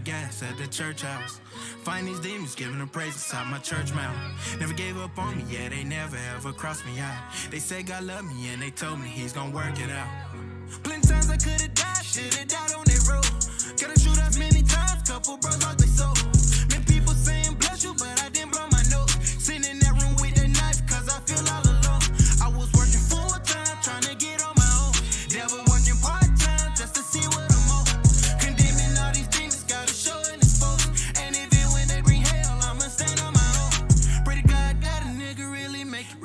gas at the church house. Find these demons giving them praise inside my church mouth. Never gave up on me, yeah, they never ever crossed me out. They said God loved me and they told me he's gonna work it out. Plenty times I could've died, should've died on that road. Gotta shoot up many times, couple bros lost their soul. Many people saying bless you, but I didn't blow my nose. Sitting in that room with a knife, cause I feel all alone. I was working full time, trying to get on my own. Devil working part time, just to see what I'm on. Condemning all these demons, gotta show and expose. And even when they bring hell, I'ma stand on my own. Pray to God that a nigga really make it.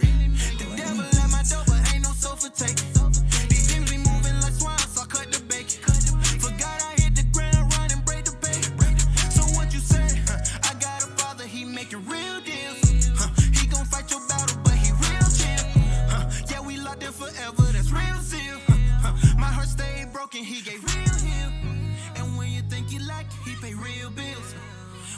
The devil at my door, but ain't no soul for taking. These demons be moving like swine, so I cut the bacon. For God, I hit the ground, run and break the bank. So what you say? I got a father, he making real deals. He gon' fight your battle, but he real chill. Yeah, we locked in forever, that's real zeal. My heart stayed broken, he gave real heal. And when you think you like it, he pay real bills.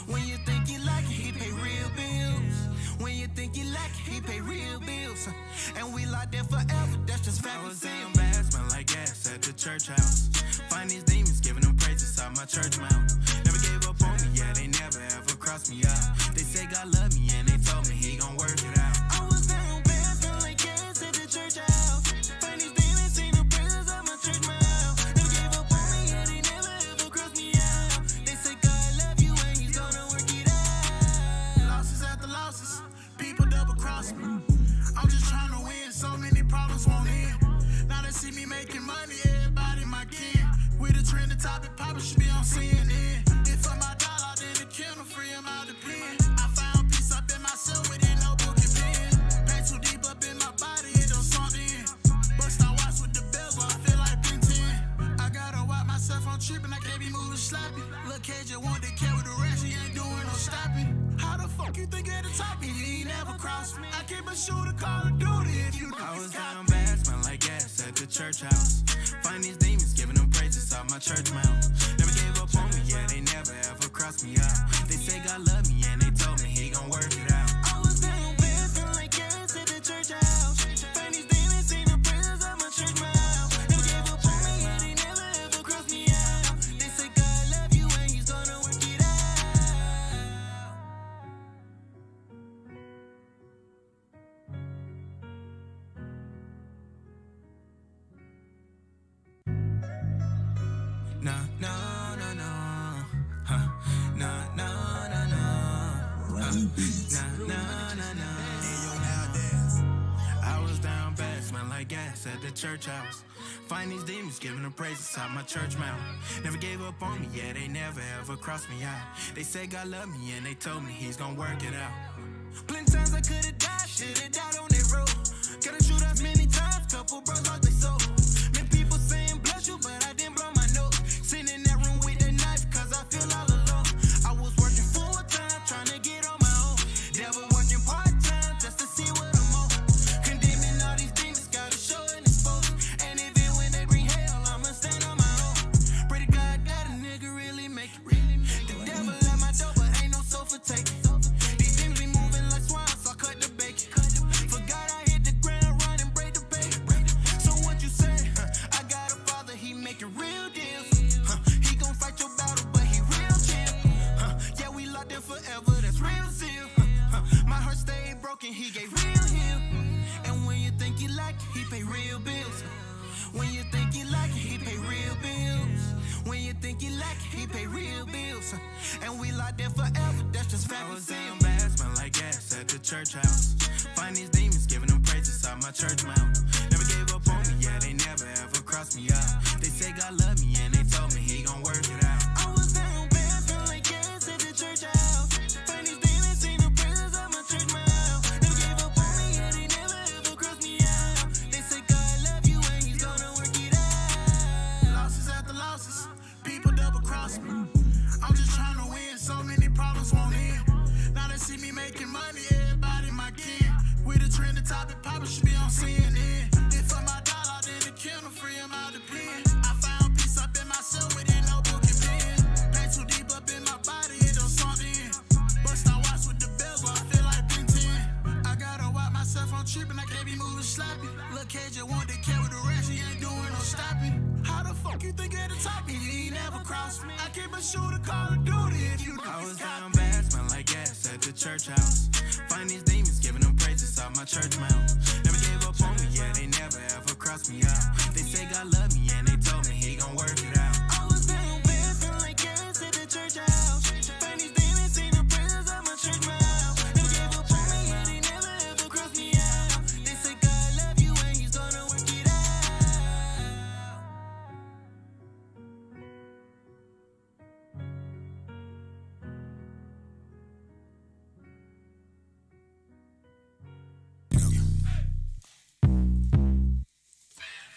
When you think you like it, he pay real bills. When you think you like it, he pay real bills. And we locked in forever, that's just fact. I was down bad, smell like gas at the church house. Find these demons giving them praise inside my church mouth. Never gave up on me, yeah, they never ever crossed me out. They say God love me and they told me he gon' work it out. I was down bad, smell like gas at the church house. Find these demons, seen the praises of my church mouth. Never gave up on me, yeah, they never ever crossed me out. They say God love you and he's gonna work it out. Losses after losses, people double cross me. I'm just trying to win, so many problems won't end. Now they see me making money, everybody my kin. We the trending topic, Papa should be on CNN. If I'm my dollar, then the kennel free him out the pen. I found peace up in myself within no book and pen. Pain too deep up in my body, it don't sunk in. Bust I watch with the bells, I feel like Ben 10. I gotta watch myself, I'm tripping, I can't be moving sloppy. Lil' KJ want to carry the rest, he ain't doing no stopping. How the fuck you think at the top, and you ain't never crossed me? I keep a shooter, Call of Duty if you I was down bad, smell like gas at the church house. Find these demons giving them praise inside my church mouth. Never gave up on me, yeah, they never ever crossed me out. They say God love me and they told me he gon' work it out. I was down bad, smell like gas at the church house. Find these demons, seen the praises of my church mouth. Never gave up on me, yeah, they never ever crossed me out. They say God love you and he's gonna work it out. No, no, no, no. Huh. No, no, no, no. No, no, no, no. I was down bad, smell like gas at the church house. Find these demons giving them praise inside my church mouth. Never gave up on me, yeah, they never ever crossed me out. They said God love me and they told me he's gonna work it out. Plenty times I could've died, should've died on that road. Gotta shoot up many times, couple bros lost their soul. Many people saying bless you, but I didn't blow my nose. Sitting in that room with a knife, cause I feel all alone. I was working full time, trying to get on my own. Devil working part time, just to see what I'm on. Condemning all these demons, gotta show and expose. And even when they bring hell, I'ma stand on my own. Pray to God that a nigga really make it. The devil at my door, but ain't no soul for taking. These demons be moving like swine, so I cut the bacon. For God, I hit the ground, run and break the bank. So what you say? I got a father, he making real deals. He gon' fight your battle, but he real chill. Yeah, we locked in forever, that's real zeal. My heart stayed broken, he gave real heal. And when you think you like it, he pay real bills. When you think you like it, he pay real bills. When you think you like it, he pay real bills. And we locked in forever, that's just fact. I was down bad, smell like gas at the church house. Find these demons giving them praise inside my church mouth. Never gave up on me, yeah, they never ever crossed me out. They say God love me and they told me he gon' work it out. I was down bad, smell like gas at the church house. Find these demons, seen the praises of my church mouth. Never gave up on me, yeah, they never ever crossed me out. They say God love you and he's gonna work it out. Losses after losses, people double cross me. I'm just trying to win, so many problems won't end. Now they see me making money, everybody my kin. We the trending topic, Papa should be on CNN. If I'm my dollar, then the kennel free him out the pen. I found peace up in myself within no book and pen. Pain too deep up in my body, it don't sunk in. Bust I watch with the bells, I feel like Ben 10. I gotta watch myself, I'm tripping, I can't be moving sloppy. Lil' KJ want to carry the rest, he ain't doing no stopping. How the fuck you think at the top, and you ain't never crossed me? I keep a shooter, Call of Duty if you. I was down bad, smell like gas at the church house. Find these demons, giving them praises off my church mouth. Never gave up on me, yeah, they never ever crossed me out. They say God love me, and they told me He gon' work it out. I was down bad, smell like gas at the church house. Find these demons, sing the praises off my church mouth. Never gave up on me, yeah, they never ever crossed me out. They say God love you, and He's gonna work it out.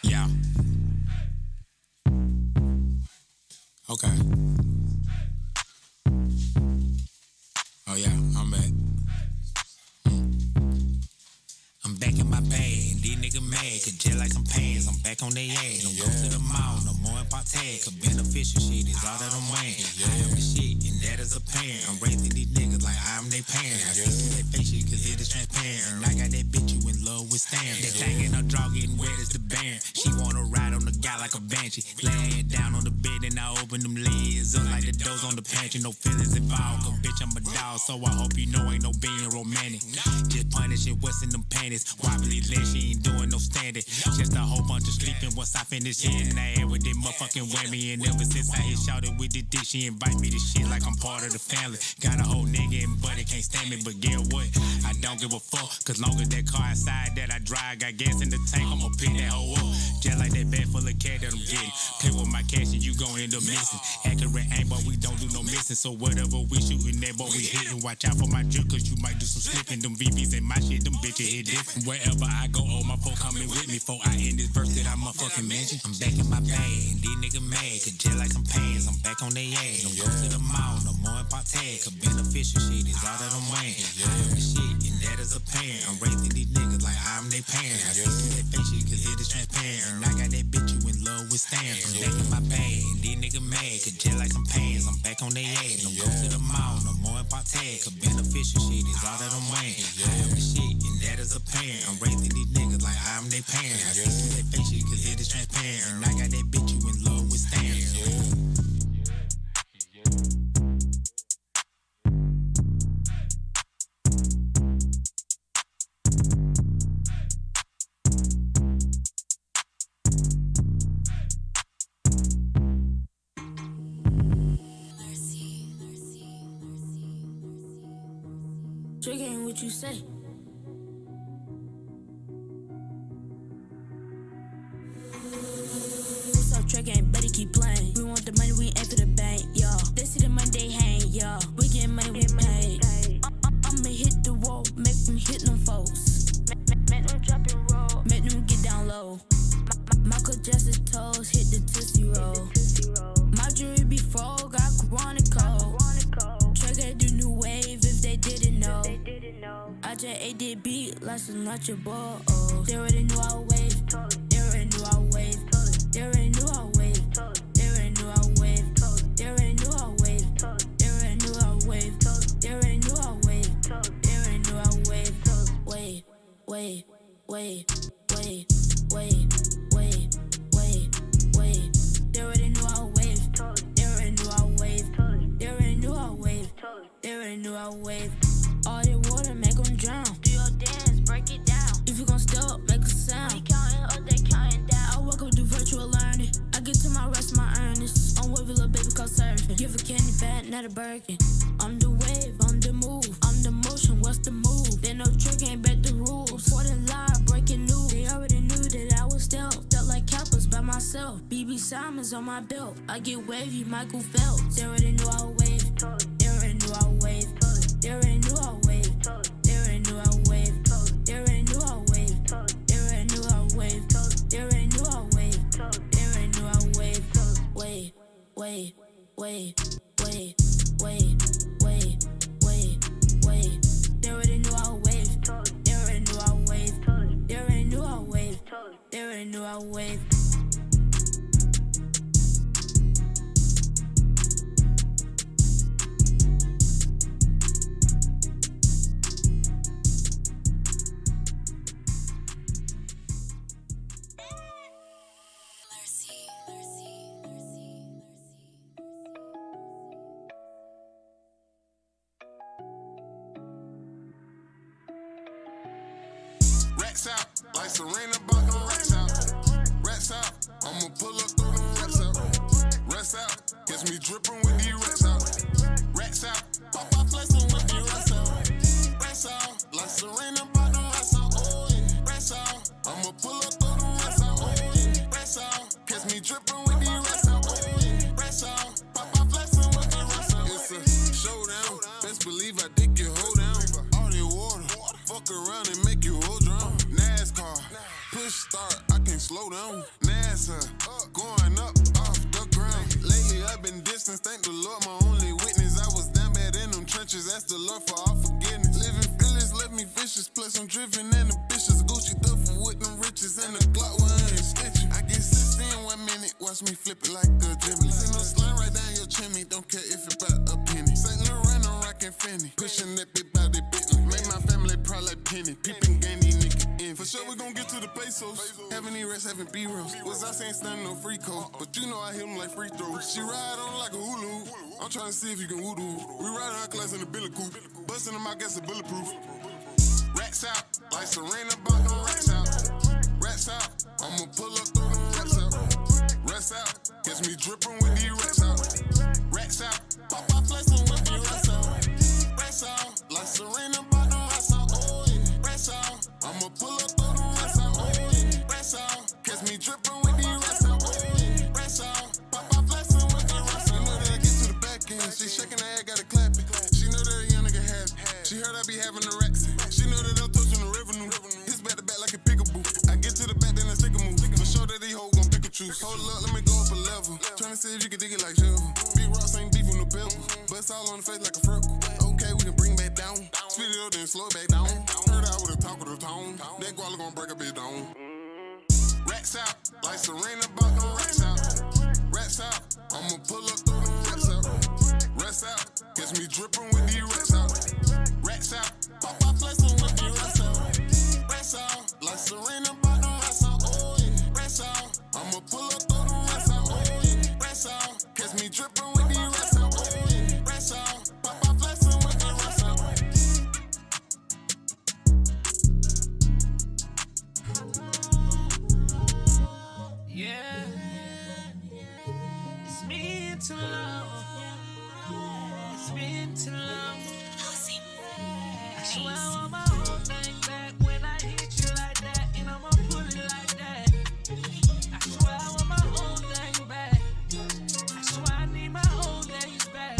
Yeah. Okay. Oh yeah, I'm back. I'm back in my bag, these niggas mad, cause just like some pants, I'm back on their ass. Don't go to the mall, no more in partake, cause beneficial shit is all that I'm wearing. I am the shit, and that is apparent. I'm raising these niggas like I'm their parent. I see through that face shit, cause it is transparent. And I got that bitch you in love with staring. That thing in her draw getting wet as the band. She wanna ride on the guy like a banshee. Lay it down on the bed, and I open them legs up like the doors on the pantry. No feelings involved, cause bitch I'm a dog, so I hope you know ain't no being romantic. Just punishing what's in them panties. Wobbly leg, she ain't doing no standing. Just a whole bunch of sleeping once I finish hitting the air with that motherfucking whammy. And ever since I hit shouted with the dick, she invite me to shit like I'm part of the family. Got a whole nigga and buddy can't stand me, but get what? I don't give a fuck, cause long as that car outside that I drive got gas in the tank, I'ma pick that hoe up. Just like that bag full of cash that I'm getting. Play with my cash and you gon' end up missing. Accurate aim, but we don't do no missing. So whatever we shooting that, but we hitting. Watch out for my drip, cause you might do some slipping. Them VVs and my shit, them bitches hit different. Wherever I go, all my folk coming with me. Before I end this verse that I'm a fucking mention. I'm back in my bag, and these niggas mad, cause just like some pants, I'm back on their ass. Don't go to the mall, no more in partake, cause beneficial shit is all that I'm wearing. I am the shit, and that is apparent. I'm raising these niggas like I'm their parent. I see through that face shit, cause it is transparent. And I got that bitch you in love with staring. I'm back in my bag, and these niggas mad, cause just like some pants, I'm back on their ass. Don't go to the mall, no more in partake, cause beneficial shit is all that I'm wearing. I am the shit, and that is apparent. I'm raising these niggas like I'm their parent. I see through that face shit, cause it is transparent. And I got that bitch you in love with staring. Trick ain't what you say. What's up, Trick ain't better keep playing. We want the money, we aim for the bank, yo. They see the money, they hang, yo. We get money, we pay. I'ma hit the wall, make them hit them folks. Make them drop and roll, make them get down low. Michael Jackson's toes hit the Tootsie Roll. My jewelry be frog, got chronic cold. Trigger the new wave if they didn't know. I just ate that beat like some nacho balls. They already knew I wave. They already knew I wave. They already knew I wave. They already knew I wave. They already knew I wave. They already knew I wave. They already knew I wave. They already knew I wave. Wave, wave, wave, wave, wave, wave, wave, wave. They already knew I wave. They already knew I wave. They already knew I wave. They already knew I wave. All that water make them drown. Do your dance, break it down. If you gon' step, make a sound. They counting up, they counting down. I work up the virtual learning. I get to my rest, my earnest. I'm with a little baby called surfing. Give a candy bag, not a Birkin. I'm the wave, I'm the move. I'm the motion, what's the move? They no trick, ain't bet the rules. For the lie, breaking news. They already knew that I was stealth. Stealth like Kappas by myself. BB Simons on my belt. I get wavy, Michael Phelps. They already knew I wave. They already knew I wave. They already knew I wave. They already knew I wave. They already knew I wave. They already knew I wave. They already knew I wave. They already knew I wave. Wave, wave, wave, wave, wave, wave, wave, wave. They already knew I wave. They already knew I wave. They already knew I wave. They already knew I wave. Racks out, like Serena bought them racks out. Racks out, I'ma pull up through them racks out. Racks out, gets me drippin' with these racks out. Racks out, pop out flexin' with these racks out. Racks out, like Serena bought them racks out. Oh yeah, racks out, I'ma pull up through them racks out. Oh yeah, racks out, gets me drippin' with these racks out. Oh yeah, racks out, pop out flexin' with these racks out. It's a showdown, best believe I dig your hoe down. All the water, fuck around and make you hold drown. NASCAR, push start, I can't slow down. NASA, going up off the ground. Lately I've been distant, thank the Lord, my only witness. I was down bad in them trenches, ask the Lord for all forgiveness. Living feelings left me vicious, plus I'm driven and ambitious. Gucci duffel with them riches and the Glock with her stitches. I get 60 in 1 minute, watch me flip it like a gymnast. Send no slang right down your chimney, don't care if it about a penny. St. Laurent, I'm rockin' Finny, pushing that bit by the business. Make my family proud like Penny, peeping gang these niggas in. For sure we gon' get to the pesos, having these rats, having B-rolls. Was I saying stunning no free code, but you know I hit them like free throws. She ride on like a hula hoop, I'm tryna see if you can voodoo. We ride our class in the billy coupe, bustin' them out, guess a bulletproof. Racks out, like Serena bought them racks out. Racks out, I'ma pull up through them racks out. Racks out, gets me drippin' with these racks out. Racks out, pop out flexin' with these racks out. Racks out, like Serena bought them racks out. Oh yeah, racks out, I'ma pull up through them racks out. Oh yeah, racks out, gets me drippin' with these racks out. Oh yeah, racks out, pop out flexin' with these racks out. She know that I get to the back end, she shaking her head, got it clapping. She know that a young nigga happy, she heard I be having the racks. She know that I'm touching the revenue. It's back to back like a pickaboo. I get to the back, then I stick a move. For sure that these hoes gon' pick a choose. Hold up, let me go up a level. Tryna see if you can dig it like shovel. Big rocks ain't beef with no pebbles. Bust all on the face like a freckle. Okay, we can bring back down. Speed it up, then slow it back down. Heard I with a talk with a tone. That guala gon' break a bitch down. Racks out, like Serena bought them racks out. Racks out, I'ma pull up through them racks out. Racks out, gets me drippin' with these racks out. Racks out, pop out flexin' with these racks out. Racks out, like Serena bought them racks out. Oh yeah, racks out, I'ma pull up through them racks out. Oh yeah, racks out, gets me drippin' with these racks out. Oh yeah, racks out, pop out flexin' with these racks out. Yeah, it's been too long. It's been too long. I swear I want my whole thing back when I hit you like that, and I'ma pull it like that. I swear I want my whole thing back. I swear I need my whole things back.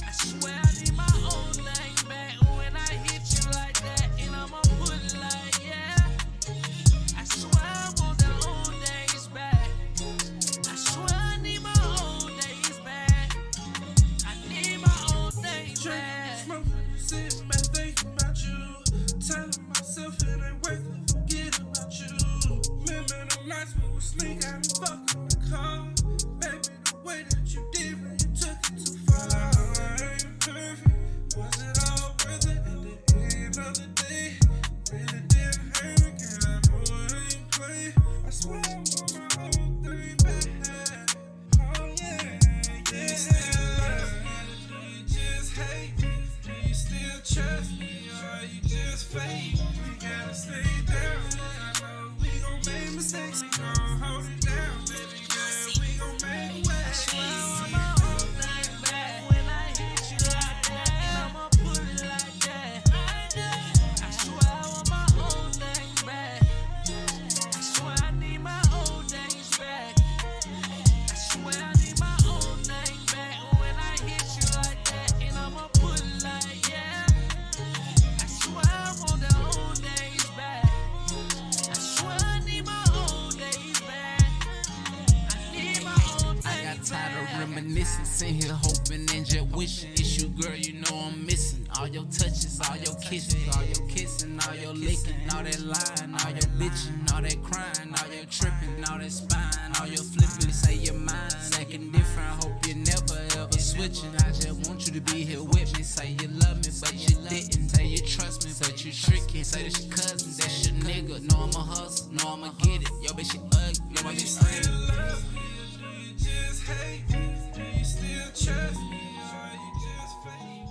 I swear I need my whole thing back when I hit you like that, and I'ma pull it like yeah. I swear I want the whole days back. I swear I need my whole days back. I need my whole days back. Sitting back thinking about you, telling myself it ain't worth it, forget about you. Remember the nights we would sneak out and fuck in the car. Baby, the way that you did when you took it too far. I ain't perfect, was it all worth it? At the end of the day, really didn't hurt me, girl, I know I ain't play. I swear I want my whole thing back. Oh yeah, yeah. You still love me, or do you just hate me? Do you still trust me, or you just fake? We gotta stay down. I know we gon' make mistakes, we gon' hold it down, baby girl. We gon' make waves. I swear I want my whole thing back when I hit you like that, and I'ma pull it like that. I swear I want my whole thing back. I swear I need my whole things back. I swear I need my whole thing back when I hit you like that, and I'ma pull it like yeah. I swear I want the whole days back. I swear I need my whole days back. I need my whole I got things tired of back. reminiscing, sitting here hoping and just wishing. It's you, girl, you know I'm missing. All your touches, all your kisses, all your kissing, all your licking, all that lying, all your bitching, all that crying, all your tripping, all that spine, all your flipping. Say you're mine, acting different. Hope you never ever switching. I just want you to be here with me. Say you love me, but you didn't. Say you trust me, but you tricky. Say that's your cousin, that's your nigga. Know I'm a hustle, know I'ma get it. Yo, bitch, you ugly, yo, bitch, you slim. Love me, or do you just hate me? Do you still trust me, or you just fake?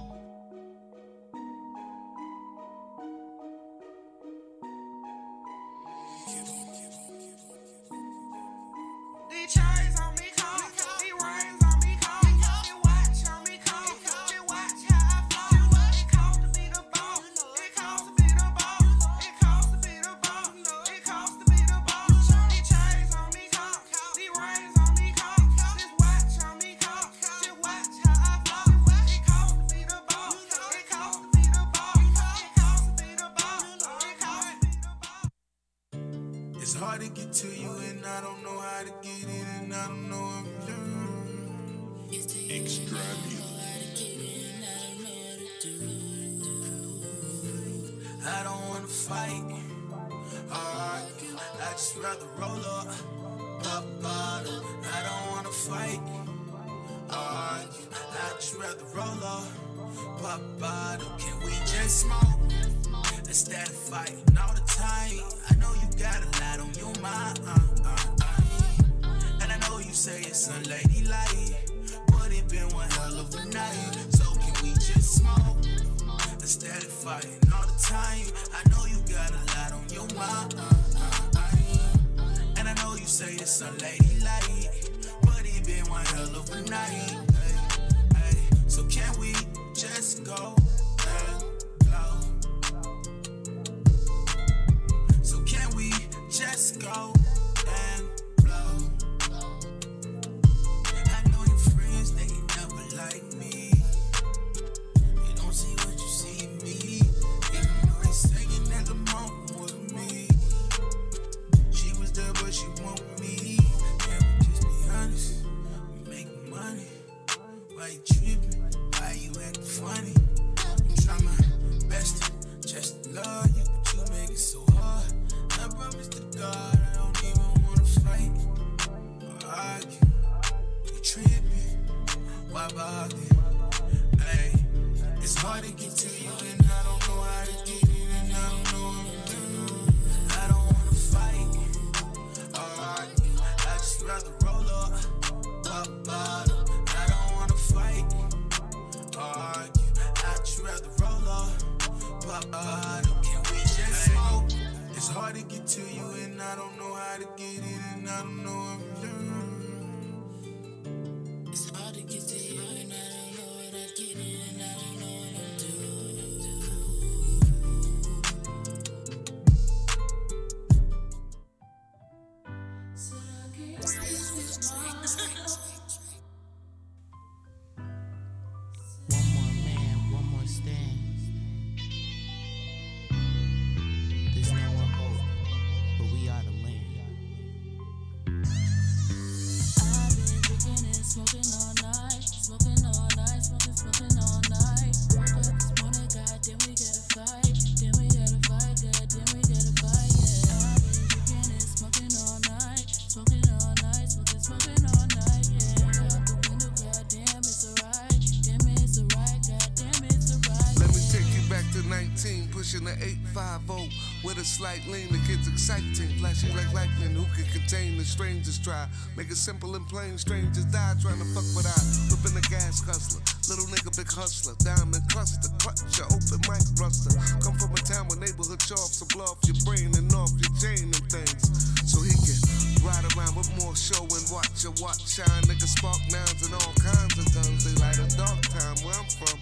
I don't wanna fight or argue. I just rather roll up, pop a bottle. I don't wanna fight or argue. I just rather roll up, pop a bottle. Can we just smoke instead of fighting all the time? I know you got a lot on your mind, and I know you say it's unladylike, but it been one hell of a night. So can we just smoke instead of fighting all the time? I know you got a lot on your mind, and I know you say it's unladylike, but it been one hell of a night. So can we just go and blow? So can we just go and blow? I know your friends, they never like me. They don't see what you see in me. Even though they saying that the moment was me. She was there, but she want me. Can we just be honest? We making money. Why you tripping? Why you acting funny? I'm trying my best just to love you, but you make it so hard. I promise to God I don't even wanna fight or argue. You tripping? Why bother? Hey, it's hard to get to you and I don't know how to get it and I don't know what to do. I don't wanna fight or argue. I just rather roll up, pop a bottle. I don't wanna fight or argue. I just rather roll up, pop a bottle. Can we just smoke? It's hard to get to you and I don't know how to get it and I don't know what to do. It's hard to get to you and I don't know how to get it and I don't know what to do. One more man, one more stand. There's no more hope, but we are the land. I've been drinking and smoking all night, smoking all night, smoking all night. Woke up this morning, goddamn, we gotta fight, then we gotta fight, goddamn, we gotta fight, yeah. I've been drinking and smoking all night, smoking all night, smoking all night, yeah. Out the window, goddamn, it's alright, damn, it's alright, goddamn, it's alright. Let me take you back to 19, pushing the 850 with a slight lean. The kids exciting, flashing like lightning. Who can contain the strangers? Try make it simple and plain. Strangers die trying to fuck with I. Whipping the gas hustler, little nigga big hustler, diamond cluster, clutch your open mic ruster. Come from a town where neighborhood chops to blow off your brain and off your chain and things, so he can ride around with more show and watch your watch shine. Niggas spark nines and all kinds of guns. They light a dark time where I'm from.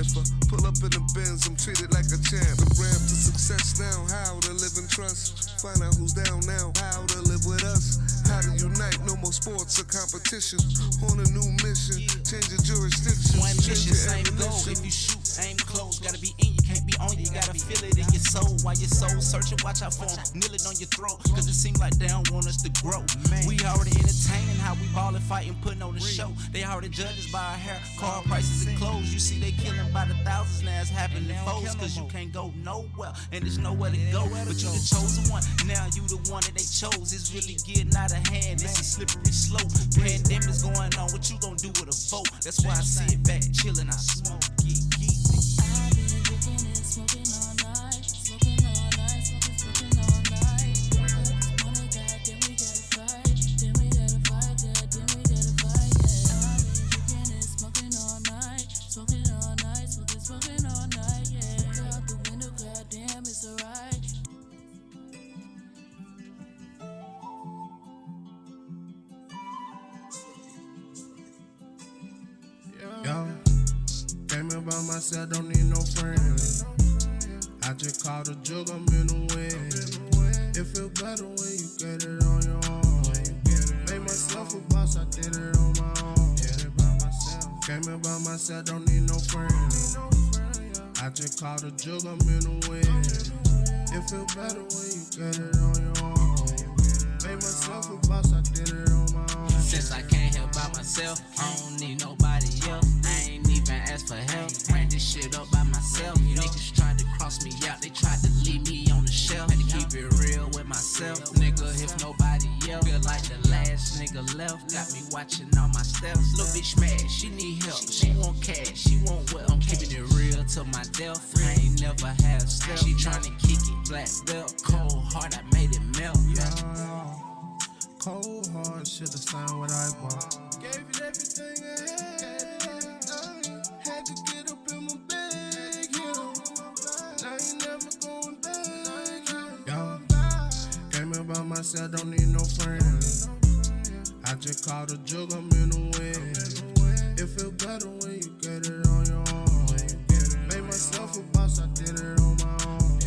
If I pull up in the Benz, I'm treated like a champ. The ramp to success now, how to live and trust. Find out who's down now, how to live with us. How to unite, no more sports or competitions. On a new mission, change your jurisdiction. One change mission, your same goal. ammunition. If you shoot, aim close. Gotta be in, you can't be on you. Gotta feel it in your soul. While your soul searching, watch out for them. Kneel it on your throat, cause it seems like they don't want us to grow. We already entertaining how we ballin', fighting, putting on the show. They already judge us by our hair, car prices and clothes. You see they killing by the thousands now. It's happening to folks, cause you can't go nowhere and there's nowhere to go. But you the chosen one, now you the one that they chose. It's really getting out of hand, it's a slippery slope. Pandemic's going on, what you gonna do with a vote? That's why I sit back, chillin', I smoke, geek. I've been drinking and smoking all night, smoking all night, smoking all night. Woke up this morning, goddamn, we gotta fight, then we gotta fight, goddamn, we gotta fight, yeah. I've been drinking and smoking all night, smoking all night, smoking all night, yeah. Look out the window, goddamn, it's alright. Yo, came here by myself, don't need no friends. I just called a jug, I'm in the wind. It feel better when you get it on your own. Made myself a boss, I did it on my own. Came here by myself, don't need no friends. I just called a jug, I'm in the wind. It feel better when you get it on your own. Made myself a boss, I did it on my own. Since I can't help by myself, I don't need nobody else. I ain't even ask for help. Ran this shit up by myself. Niggas tried to cross me out, they tried to leave me on the shelf. Had to keep it real with myself. Nigga, if nobody else feel like the last nigga left, got me watching all my steps. Little bitch mad, she need help. She want cash, she want wealth. I'm keeping it real to my death. I ain't never had stealth. She tryna kick it, black belt. Cold heart, I made it melt. Cold hard, should've signed what I want. Gave it everything I had. Had to get up in my bag, and I ain't never going back. Yo, came here by myself, don't need no friends. I just called a jug, I'm in the wind. It feel better when you get it on your own. Made myself a boss, I did it on my own.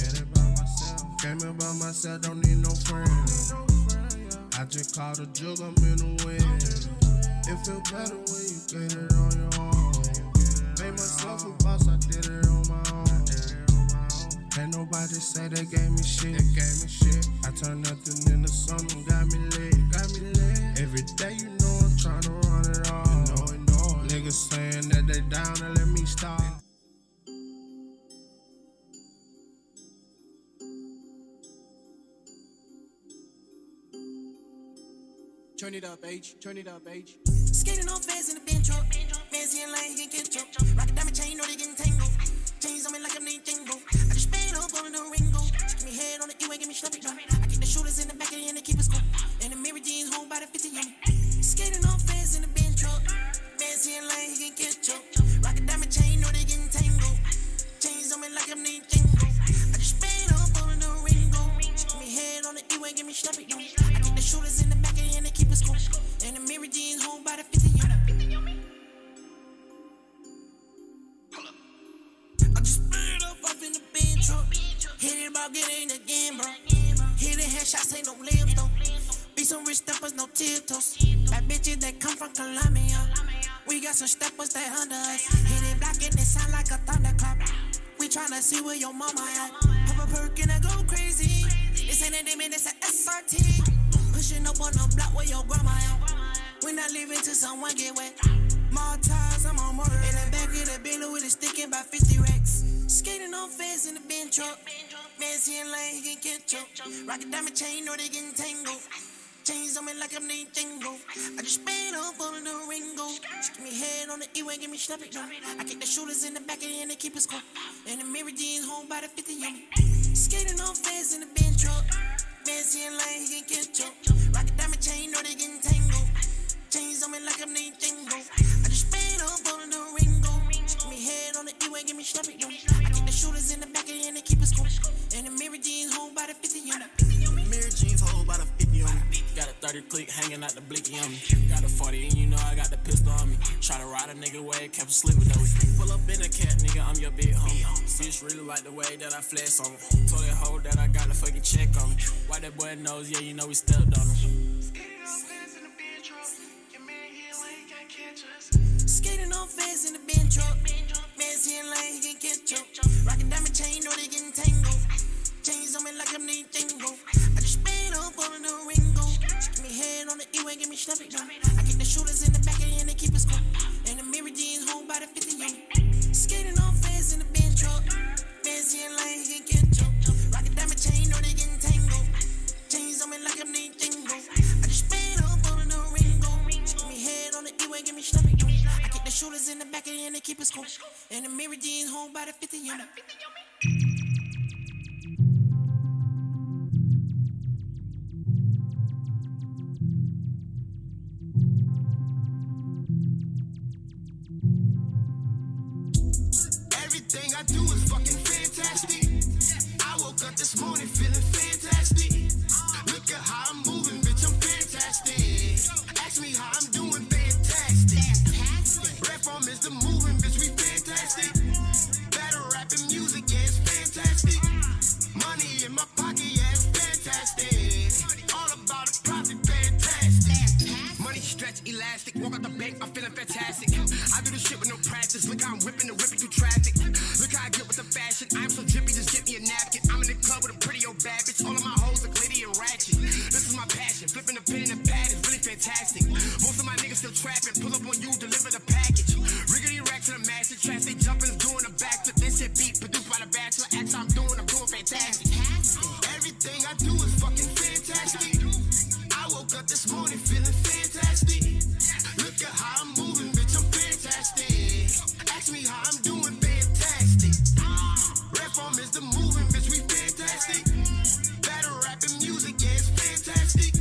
Came here by myself, don't need no friends. I just called a jug, I'm in the wind. It feel better when you get it on your own. Made myself a boss, I did it on my own. Ain't nobody say they gave me shit. I turned nothing into something, got me lit. Every day you know I'm tryna run it all. Niggas saying that they down and let me stop. Turn it up, H. Turn it up, H. Skating on fast in the bench truck. Fancy and like he can catch up. Rock a diamond chain, know they getting tangled. Chains on me like I'm named Jingle. I just spade up on the Ringo. Give me head on the E-way, give me slap it down. I keep the shooters in the back of the end, they keep us cool. And the mirror jeans, whole body 50 on me. Skating on fast in the bench truck. Fancy and like he can catch up. Rock a diamond chain, know they getting tangled. Chains on me like I'm named Jingle. I just spade up on the Ringo. Give me head on the E-way, give me slap it down. I keep the shooters in the back of the end, they keep us cool. And the mirror jeans, whole body 50 on me. I just spit up in the bench truck. Hit it about getting again, bro. Hit it headshots, ain't no limbs though. Be some rich steppers, no tiptoes. Bad bitches that come from Colombia. We got some steppers that under us. Hit it black and it sound like a thunderclap. We tryna see where your mama at. Pop a perk and I go crazy. This ain't a demon, it's a SRT. Pushing up on the block where your grandma at. We not leaving till someone get wet. More times I'm on murder. In the back of the Bentley with a stick in by 50 racks. Skating on fast in the bench truck. Fancy and like he can catch up. Rock a diamond chain, know they getting tangled. Chains on me like I'm named Jingle. I just spade up on the Ringo. Give me head on the E-way, give me slap it down. I keep the shooters in the back of the end, they keep us cool. And the mirror jeans, whole body 50 on me. Skating on fast in the bench truck. Fancy and like he can catch up. Rock a diamond chain, know they getting tangled. Chains on me like I'm named Jingle. I just spade up on the Ringo. Give me head on the E-way, give me slap it down. I keep the shooters in the back of the end, they keep us cool. And the mirror jeans, whole body 50 on me. Mirror jeans, whole body 50 on me. Got a 30 click hanging out the blicky on me. Got a 40 and you know I got the pistol on me. Try to ride a nigga away, kept asleep with those. Pull up in a cat, nigga, I'm your big homie. Bitch really like the way that I flex on him. Told that hoe that I got a fucking check on me. Why that boy knows, yeah, you know we stepped on him. Skating on fast in the bench truck. Fancy and like he can catch up. Rock a diamond chain, know they getting tangled. Chains on me like I'm named Jingle. I just spade up on the Ringo. Give me head on the E-way, give me slap it down. I keep the shooters in the back of the end, they keep us cool. And the mirror jeans, whole body 50 on me. Skating on fast in the bench truck. Fancy and like he can catch up. Rock a diamond chain, know they getting tangled. Chains on me like I'm named Jingle. I just spade up on the Ringo. Give me head on the E-way, give me slap it down. I keep the shooters in the back of the end, they keep us cool. And the mirror jeans, whole body 50 on me. Everything I do is fucking fantastic. I woke up this morning feeling fantastic. Look at how I'm moving, bitch, I'm fantastic. Ask me how I'm doing, fantastic. Rap form is the moving, bitch, we fantastic. Better rapping music, yeah, it's fantastic. Money in my pocket, yeah, it's fantastic. All about the profit, fantastic. Money stretch elastic, walk out the bank, I'm feeling fantastic. I do this shit with no practice. Look how I'm whipping and ripping through traffic. Look how I get with the fashion. I'm so drippy, just get me a napkin. I'm in the club with a pretty old bad bitch. All of my hoes are glitty and ratchet. This is my passion. Flipping the pen and pad is really fantastic. Most of trapping, pull up on you, deliver the package. Riggedy rack to the master, trash, they jumping, doing a backflip. This shit beat, produced by the bachelor. Acts I'm doing fantastic. Everything I do is fucking fantastic. I woke up this morning feeling fantastic. Look at how I'm moving, bitch, I'm fantastic. Ask me how I'm doing, fantastic. Red form is the moving, bitch, we fantastic. Better rapping music, yeah, it's fantastic.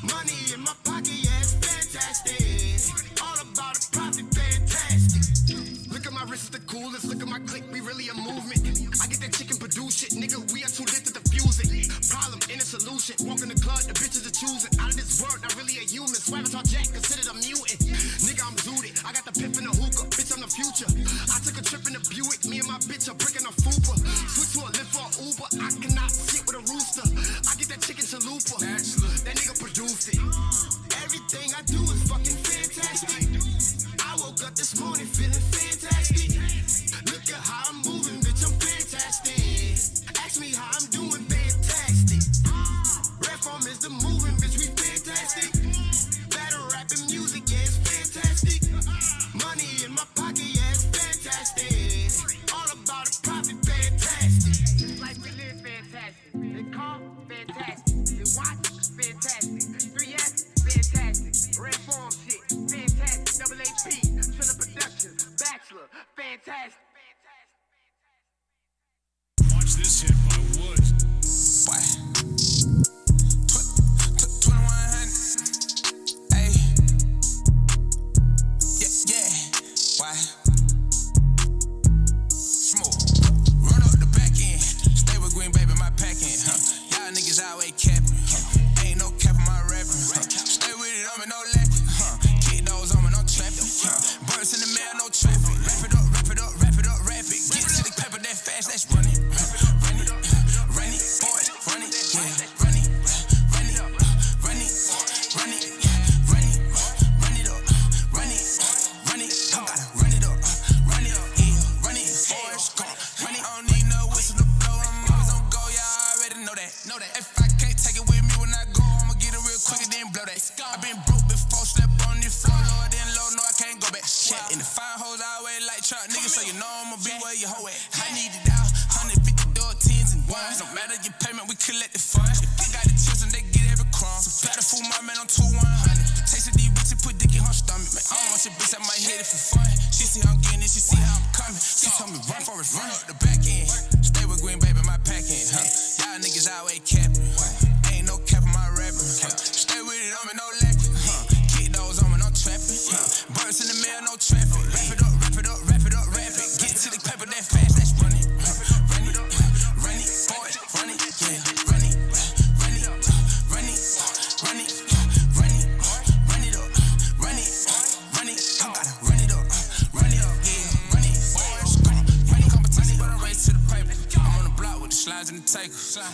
Money in my pocket, yeah, it's fantastic. All about the profit, fantastic. Look at my wrist, it's the coolest. Look at my click, we really a movement. I get that chicken produce shit, nigga, we are too lit to defuse it. Problem in a solution. Walk in the club, the bitches are choosing. Out of this world, not really a human. Swavatar Jack, considered a mutant. Nigga, I'm zooted. I got the pip in the hookah. Bitch, I'm the future. I took a trip in the Buick. Me and my bitch are bricking a fupa. Switch to a lift for an Uber. I cannot sit with a rooster. I get that chicken chalupa. That nigga produced it. Everything I do is fucking fantastic. I woke up this morning feeling fantastic. Look at how I'm moving, bitch, I'm fantastic. Ask me how I'm doing, fantastic. Red form is the moving, bitch, we fantastic. Better rapping music, yeah, it's fantastic. Money in my pocket, yeah, it's fantastic. All about the profit, fantastic. This life we live, fantastic. They call, fantastic. They watch, fantastic. 3S, fantastic. Red form shit, fantastic. Double AP, Triller Productions, Bachelor, fantastic. Watch this hit by Woods. Why? 2100. Hey. Yeah. Why? Smooth. Run up the back end. Stay with Green Baby, my pack in. Y'all niggas always capping. Ain't no cap on my rapping. Stay with it on me, no lacking. Kick those on me, no trapping. Birds in the mail, no traffic. Wrap it up, wrap it up, wrap it up, wrap it. Get to the paper that fast, let's run it.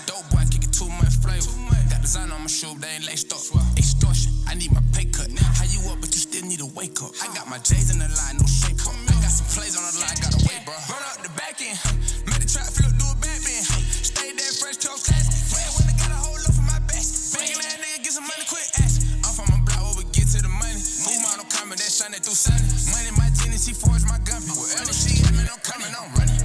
Dope boy, kick it too much flavor. Got design on my shoe, they ain't laced up. Extortion, I need my pay cut. How you up, but you still need to wake up. I got my J's in the line, no shake up. I got some plays on the line, gotta wait, bro. Run up the back end, made the trap flip, do a back bend. Stay there, fresh toe class. Red when I got a whole loaf for my best. Bangin' that nigga, get some money, quit ass. I'm from a block where we get to the money. Move on, I'm coming, that shine that through sunny. Money, my genius, she forged my gun. Wherever she at, man, I'm coming, I'm running.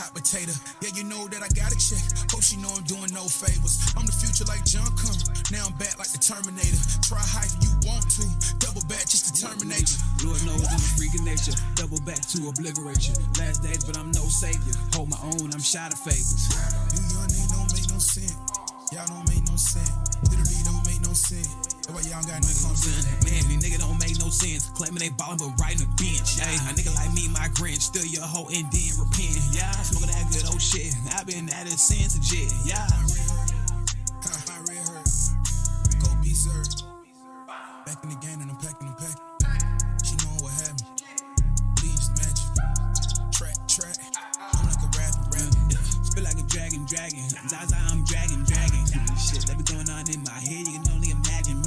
hot potato. Yeah, you know that I got a check. Hope she know I'm doing no favors. I'm the future like John Connor. Now I'm back like the Terminator. Try hype if you want to. Double back just to terminate you. Lord knows I'm a freak of nature. Double back to obliterate you. Last days, but I'm no savior. Hold my own, I'm shy of favors. You young niggas don't make no sense. Y'all don't make no sense. Literally don't make no sense. That's why y'all got no sense. Man, these niggas don't make no sense. Claiming they ballin' but riding the bench. Hey, a nigga like me, my Grinch. Still your hoe and then repent. Yeah, smoking that good old shit. I been at it since a jet. Yeah. My real hurt. Go be sir. Back in the game and I'm packing. She know what happened. Please magic. Track. I'm like a rapper. Feel like a dragon. Zaza, I'm dragging. Shit that be going on in my head, you can only imagine.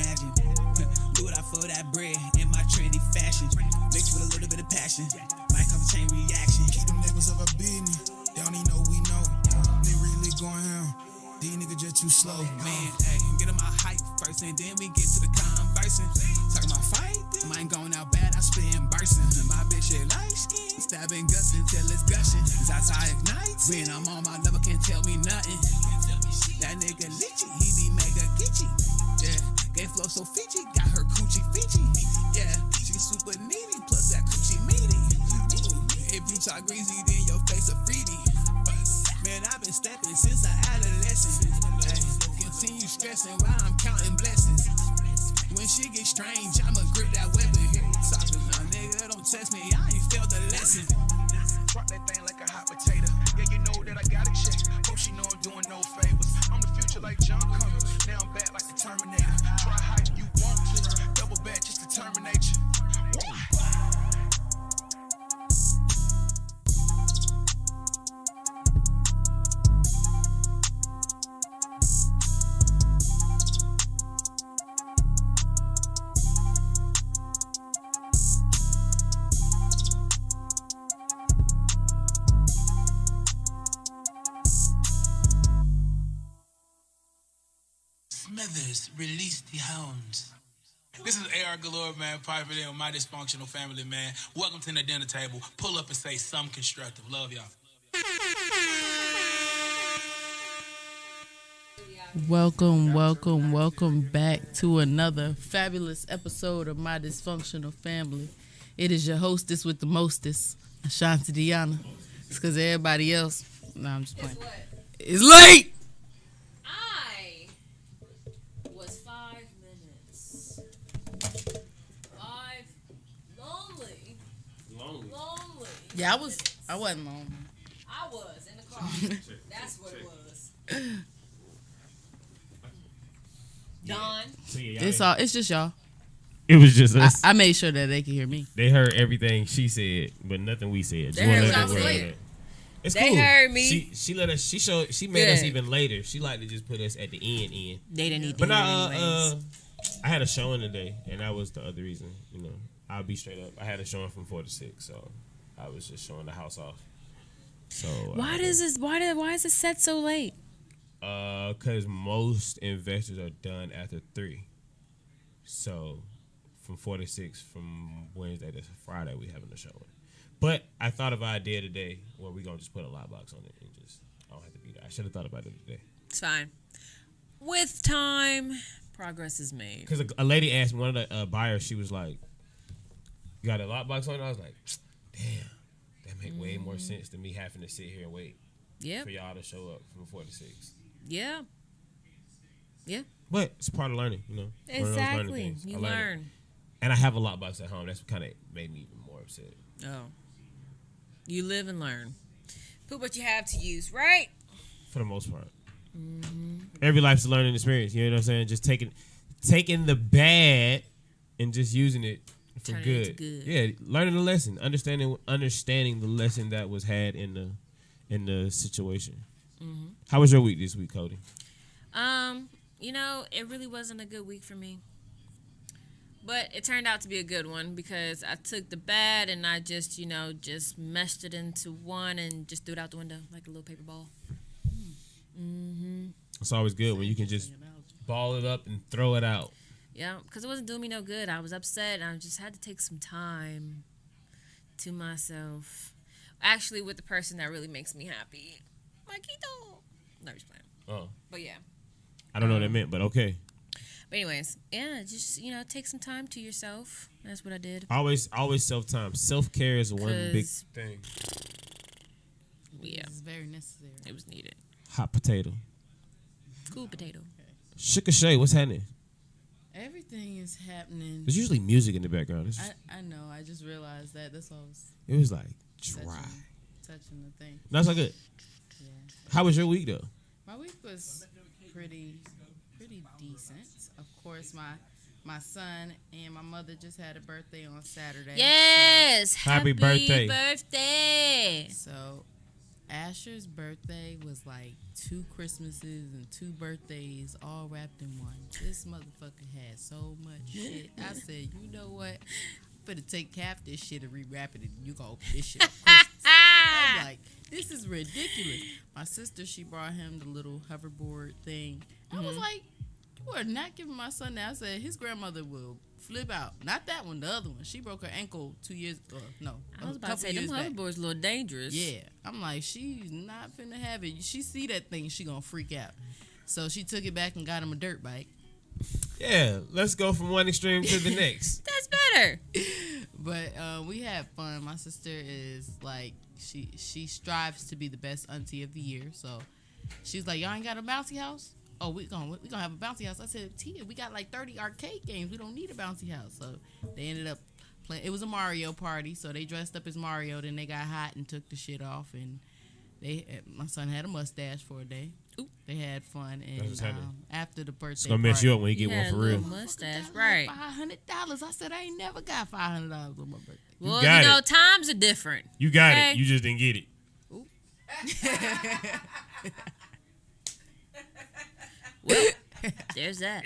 Do it out for that bread in my trendy fashion. Mixed with a little bit of passion. Might cause a chain reaction. Keep them neighbors of our business. They don't even know we know. They really going ham. These niggas just too slow. Man, hey, get on my hype first and then we get to the conversing. Talking about fight, mine going out bad, I spin bursting. My bitch shit light skin, stabbing guts until it's gushing. Zaza ignites, when I'm on my level can't tell me nothing. That nigga litchy, he be mega gitchy. Yeah, gay flow so Fiji, got her coochie Fiji. Yeah, she super needy, plus that coochie meaty. If you talk greasy, then your face a freebie. Man, I've been stepping since I adolescent. Hey, continue stressing while I'm counting blessings. When shit get strange, I'ma grip that weapon. Here you talking, my nigga, don't test me, I ain't felt the lesson. Drop that thing like a hot potato. Yeah, you know that I got a check. Hope she know I'm doing no favors. I'm the future like John Connor. Now I'm back like the Terminator. Try hype you want to. Double back just to terminate you. Smithers, release the hounds. This is AR Galore, man, piping in with my dysfunctional family, man. Welcome to the dinner table. Pull up and say something constructive. Love y'all. Welcome back to another fabulous episode of My Dysfunctional Family. It is your hostess with the mostest, Ashanti Deanna. It's because everybody else, I'm just playing. It's late! I was 5 minutes. 5 lonely. Yeah, I wasn't lonely. I was in the car. That's what it was. Don. So It's just y'all. It was just us. I made sure that they could hear me. They heard everything she said, but nothing we said. They heard what I was saying. It's They cool. heard me. She let us. She made us even later. She liked to just put us at the end. They didn't need to But hear anyways. I had a showing today, and that was the other reason. You know, I'll be straight up. I had a showing from 4 to 6, so I was just showing the house off. So Why is it set so late? Because most investors are done after 3. So from 4 to 6, from Wednesday to Friday, we having a showing. But I thought of an idea today where we gonna just put a live box on it and just I don't have to be there. I should have thought about it today. It's fine. With time, progress is made. Because a lady asked me, one of the buyers, she was like, "You got a lock box on it?" I was like, "Damn, that make way more sense than me having to sit here and wait for y'all to show up from 4 to 6." Yeah. But it's part of learning, you know. Exactly. You learn. And I have a lock box at home. That's what kind of made me even more upset. Oh. You live and learn. Put what you have to use, right? For the most part. Mm-hmm. Every life's a learning experience. You know what I'm saying? Just taking the bad and just using it for good. Yeah, learning the lesson, understanding the lesson that was had in the situation. Mm-hmm. How was your week this week, Cody? It really wasn't a good week for me. But it turned out to be a good one because I took the bad and I just meshed it into one and just threw it out the window like a little paper ball. Mm-hmm. It's always good when you can just ball it up and throw it out. Yeah, because it wasn't doing me no good. I was upset and I just had to take some time to myself. Actually, with the person that really makes me happy. Marquito. No, just playing. Oh. But yeah. I don't know what that meant, but okay. But anyways, yeah, just, take some time to yourself. That's what I did. Always self-time. Self-care is one big thing. Yeah. It's very necessary. It was needed. Hot potato. Cool potato. Sugar Shay, what's happening? Everything is happening. There's usually music in the background. I know. I just realized that. That's all I was It was like dry. touching the thing. That's not good. Yeah. How was your week though? My week was pretty decent. Of course, my son and my mother just had a birthday on Saturday. Yes. Happy birthday. birthday. So Asher's birthday was like 2 Christmases and 2 birthdays all wrapped in one. This motherfucker had so much shit. I said, you know what? I'm finna take half this shit and rewrap it, and you gonna open this shit up Christmas. I'm like, this is ridiculous. My sister, she brought him the little hoverboard thing. I was like, you are not giving my son that. I said, his grandmother will flip out. Not that one, the other one. She broke her ankle 2 years, no, I was about to say, them hoverboards a little dangerous. Yeah. I'm like, she's not finna have it. She see that thing, she gonna freak out. So she took it back and got him a dirt bike. Yeah, let's go from one extreme to the next. That's better. But we had fun. My sister is like, she strives to be the best auntie of the year. So she's like, y'all ain't got a bouncy house? Oh, we gonna have a bouncy house. I said, Tia, we got like 30 arcade games. We don't need a bouncy house. So they ended up playing. It was a Mario party, so they dressed up as Mario. Then they got hot and took the shit off. And my son had a mustache for a day. Ooh. They had fun. And after the birthday, it's gonna mess you up when you get one for real. Mustache, right? $500. I said, I ain't never got $500 on my birthday. Well, times are different. You got it. You just didn't get it. Ooh. Well, there's that.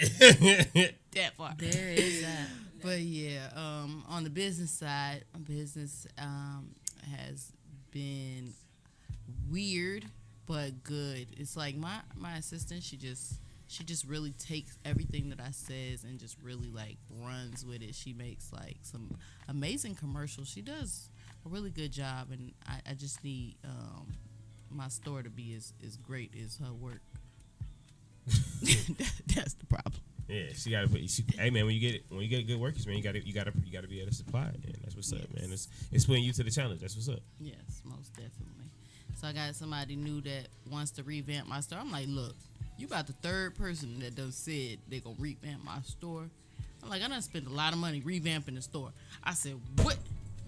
That part. There is that. But yeah, on the business side, business has been weird but good. It's like my assistant, she just really takes everything that I says and just really like runs with it. She makes like some amazing commercials. She does a really good job, and I just need my store to be as great as her work. That's the problem. Yeah, she got to. Hey man, when you get good workers, man, you got to be able to supply it, man. That's what's up, man. It's putting you to the challenge. That's what's up. Yes, most definitely. So I got somebody new that wants to revamp my store. I'm like, look, you about the 3rd person that done said they gonna revamp my store. I'm like, I done spent a lot of money revamping the store. I said, what?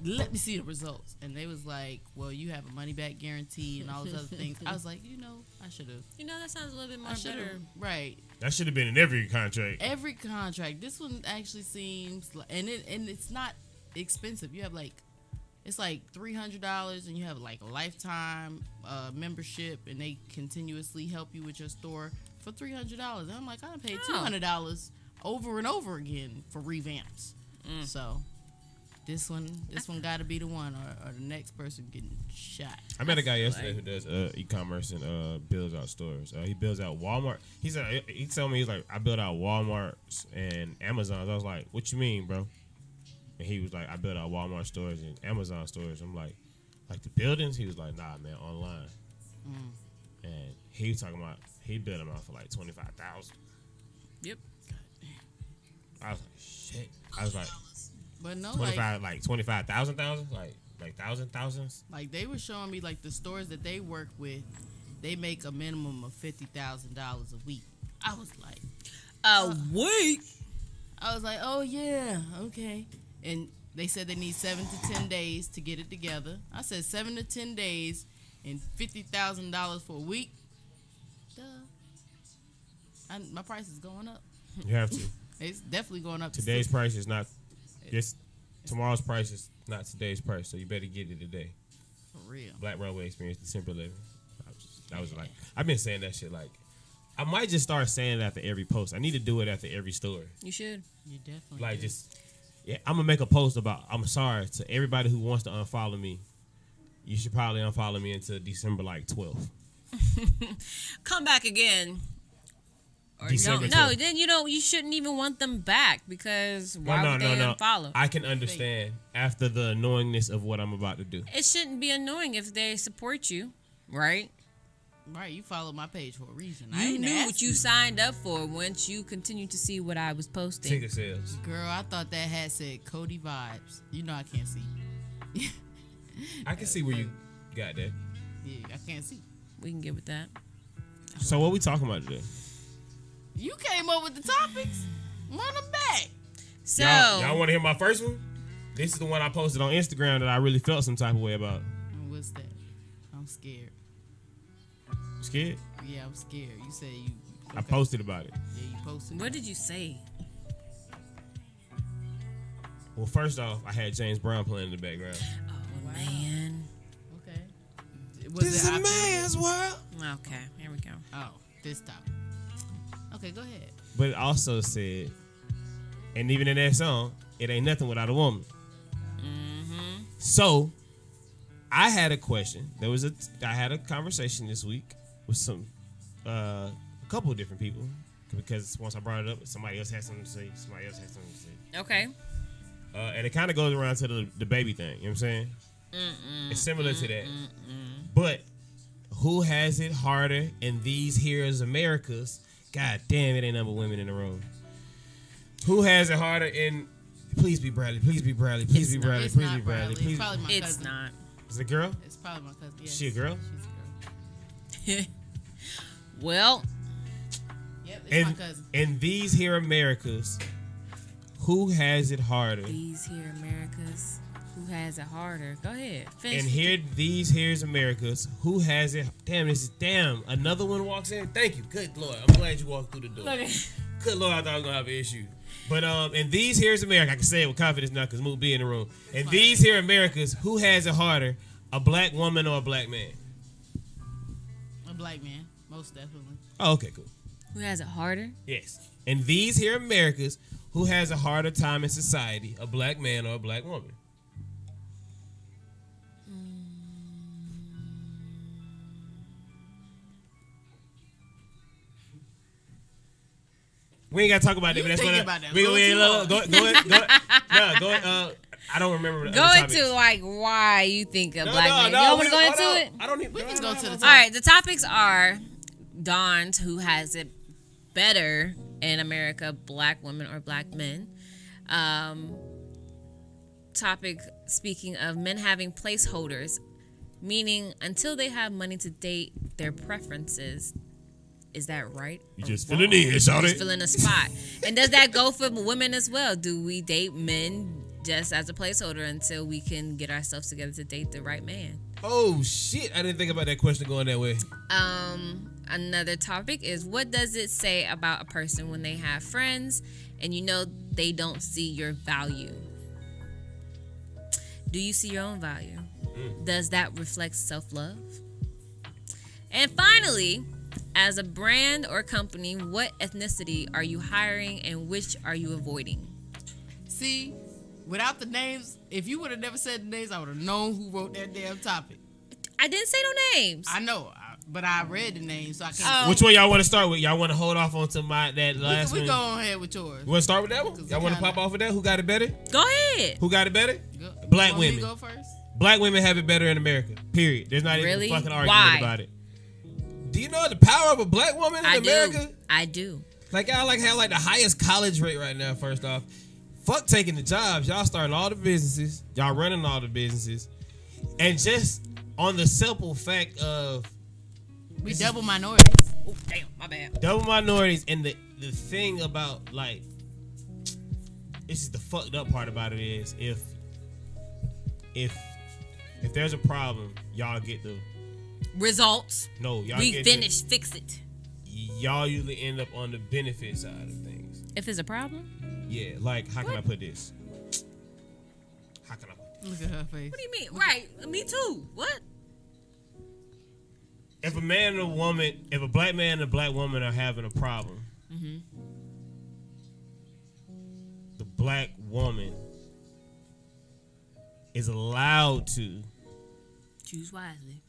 Let me see the results. And they was like, well, you have a money back guarantee and all those other things. I was like, I should have. That sounds a little bit more better. Right. That should have been in every contract. Every contract. This one actually seems like, and it's not expensive. You have like, it's like $300 and you have like a lifetime membership, and they continuously help you with your store for $300. And I'm like, I done paid $200 over and over again for revamps. So this one got to be the one, or the next person getting shot. I met a guy yesterday who does e-commerce and builds out stores. He builds out Walmart. He told me, he's like, I build out Walmarts and Amazons. I was like, what you mean, bro? And he was like, I build out Walmart stores and Amazon stores. I'm like the buildings? He was like, nah, man, online. And he was talking about, he built them out for like $25,000. Yep. I was like, shit. I was like, but no, 25, like 25,000, like thousands. Like they were showing me like the stores that they work with, they make a minimum of $50,000 a week. I was like, a week? I was like, oh yeah, okay. And they said they need 7 to 10 days to get it together. I said 7 to 10 days and $50,000 for a week. Duh. My price is going up. You have to. It's definitely going up. Today's price is not. Tomorrow's price is not today's price, so you better get it today. For real. Black Runway Experience, December 11th. That was like, I've been saying that shit like, I might just start saying it after every post. I need to do it after every story. You should. You definitely like do. I'm gonna make a post about, I'm sorry to everybody who wants to unfollow me. You should probably unfollow me until December like 12th. Come back again December No, 10th. then you shouldn't even want them back because why would they unfollow? I can understand after the annoyingness of what I'm about to do. It shouldn't be annoying if they support you, right? Right, you followed my page for a reason. You knew what you signed up for once you continued to see what I was posting. Ticket sales. Girl, I thought that hat said Cody vibes. You know I can't see. I can see where you got that. Yeah, I can't see. We can get with that. So what we talking about today? You came up with the topics. Run them back. So y'all want to hear my first one? This is the one I posted on Instagram that I really felt some type of way about. What's that? I'm scared. Scared? Yeah, I'm scared. You said you. Okay. I posted about it. Yeah, you posted. What did you say? Well, first off, I had James Brown playing in the background. Oh man. Okay. This is a man's world. Okay, here we go. Oh, this topic. Okay, go ahead. But it also said, and even in that song, it ain't nothing without a woman. Mm-hmm. So, I had a question. I had a conversation this week with a couple of different people because once I brought it up, somebody else had something to say. Okay. And it kind of goes around to the baby thing. You know what I'm saying? It's similar to that. But who has it harder in these here as Americas? God damn, it ain't number women in the room. Who has it harder in? Please be Bradley. Please be Bradley. Please be Bradley. Please be Bradley. It's probably my It's cousin. not. Is it a girl? It's probably my cousin. Yes. She a girl? She's a girl. Well. Yep, it's my cousin. In these here Americas, who has it harder? These here Americas. Who has it harder? Go ahead. Finish. And here, these here's Americas. Who has it? Damn, another one walks in. Thank you. Good Lord. I'm glad you walked through the door. Good Lord, I thought I was going to have an issue. But in these here's America, I can say it with confidence now because Moot be in the room. In these here Americas, who has it harder? A black woman or a black man? A black man, most definitely. Oh, okay, cool. Who has it harder? Yes. In these here Americas, who has a harder time in society? A black man or a black woman? We ain't gotta talk about that, but that's what I don't remember. Go into like why you think a black man. You don't want to go into it? I don't need. We can go to the top. All right, the topics are Dawn's who has it better in America, black women or black men. Topic speaking of men having placeholders, meaning until they have money to date their preferences. Is that right? You just filling in, shout it. Just filling a spot. And does that go for women as well? Do we date men just as a placeholder until we can get ourselves together to date the right man? Oh shit! I didn't think about that question going that way. Another topic is what does it say about a person when they have friends and you know they don't see your value? Do you see your own value? Does that reflect self-love? And finally, as a brand or company, what ethnicity are you hiring and which are you avoiding? See, without the names, if you would have never said the names, I would have known who wrote that damn topic. I didn't say no names. I know, but I read the names, so I can't. Which one y'all want to start with? Y'all want to hold off on to that last one? We go ahead with yours. You want to start with that one? Y'all want to pop off with that? Who got it better? Go ahead. Who got it better? Go. Black Want me to women. go first? Black women have it better in America. Period. There's not Really? even a fucking argument Why? about it. Do you know the power of a black woman in America? I do. Like y'all have the highest college rate right now. First off, fuck taking the jobs. Y'all starting all the businesses. Y'all running all the businesses, and just on the simple fact of we double minorities. Oh damn, my bad. Double minorities, and the thing about like this is the fucked up part about it is if there's a problem, y'all get the results. No, y'all we get finish, fix it. Y'all usually end up on the benefit side of things. If there's a problem? Yeah, like how can I put this? How can I put this? Look at her face. What do you mean? Right, me too. What? If a man and a woman, if a black man and a black woman are having a problem, the black woman is allowed to choose wisely.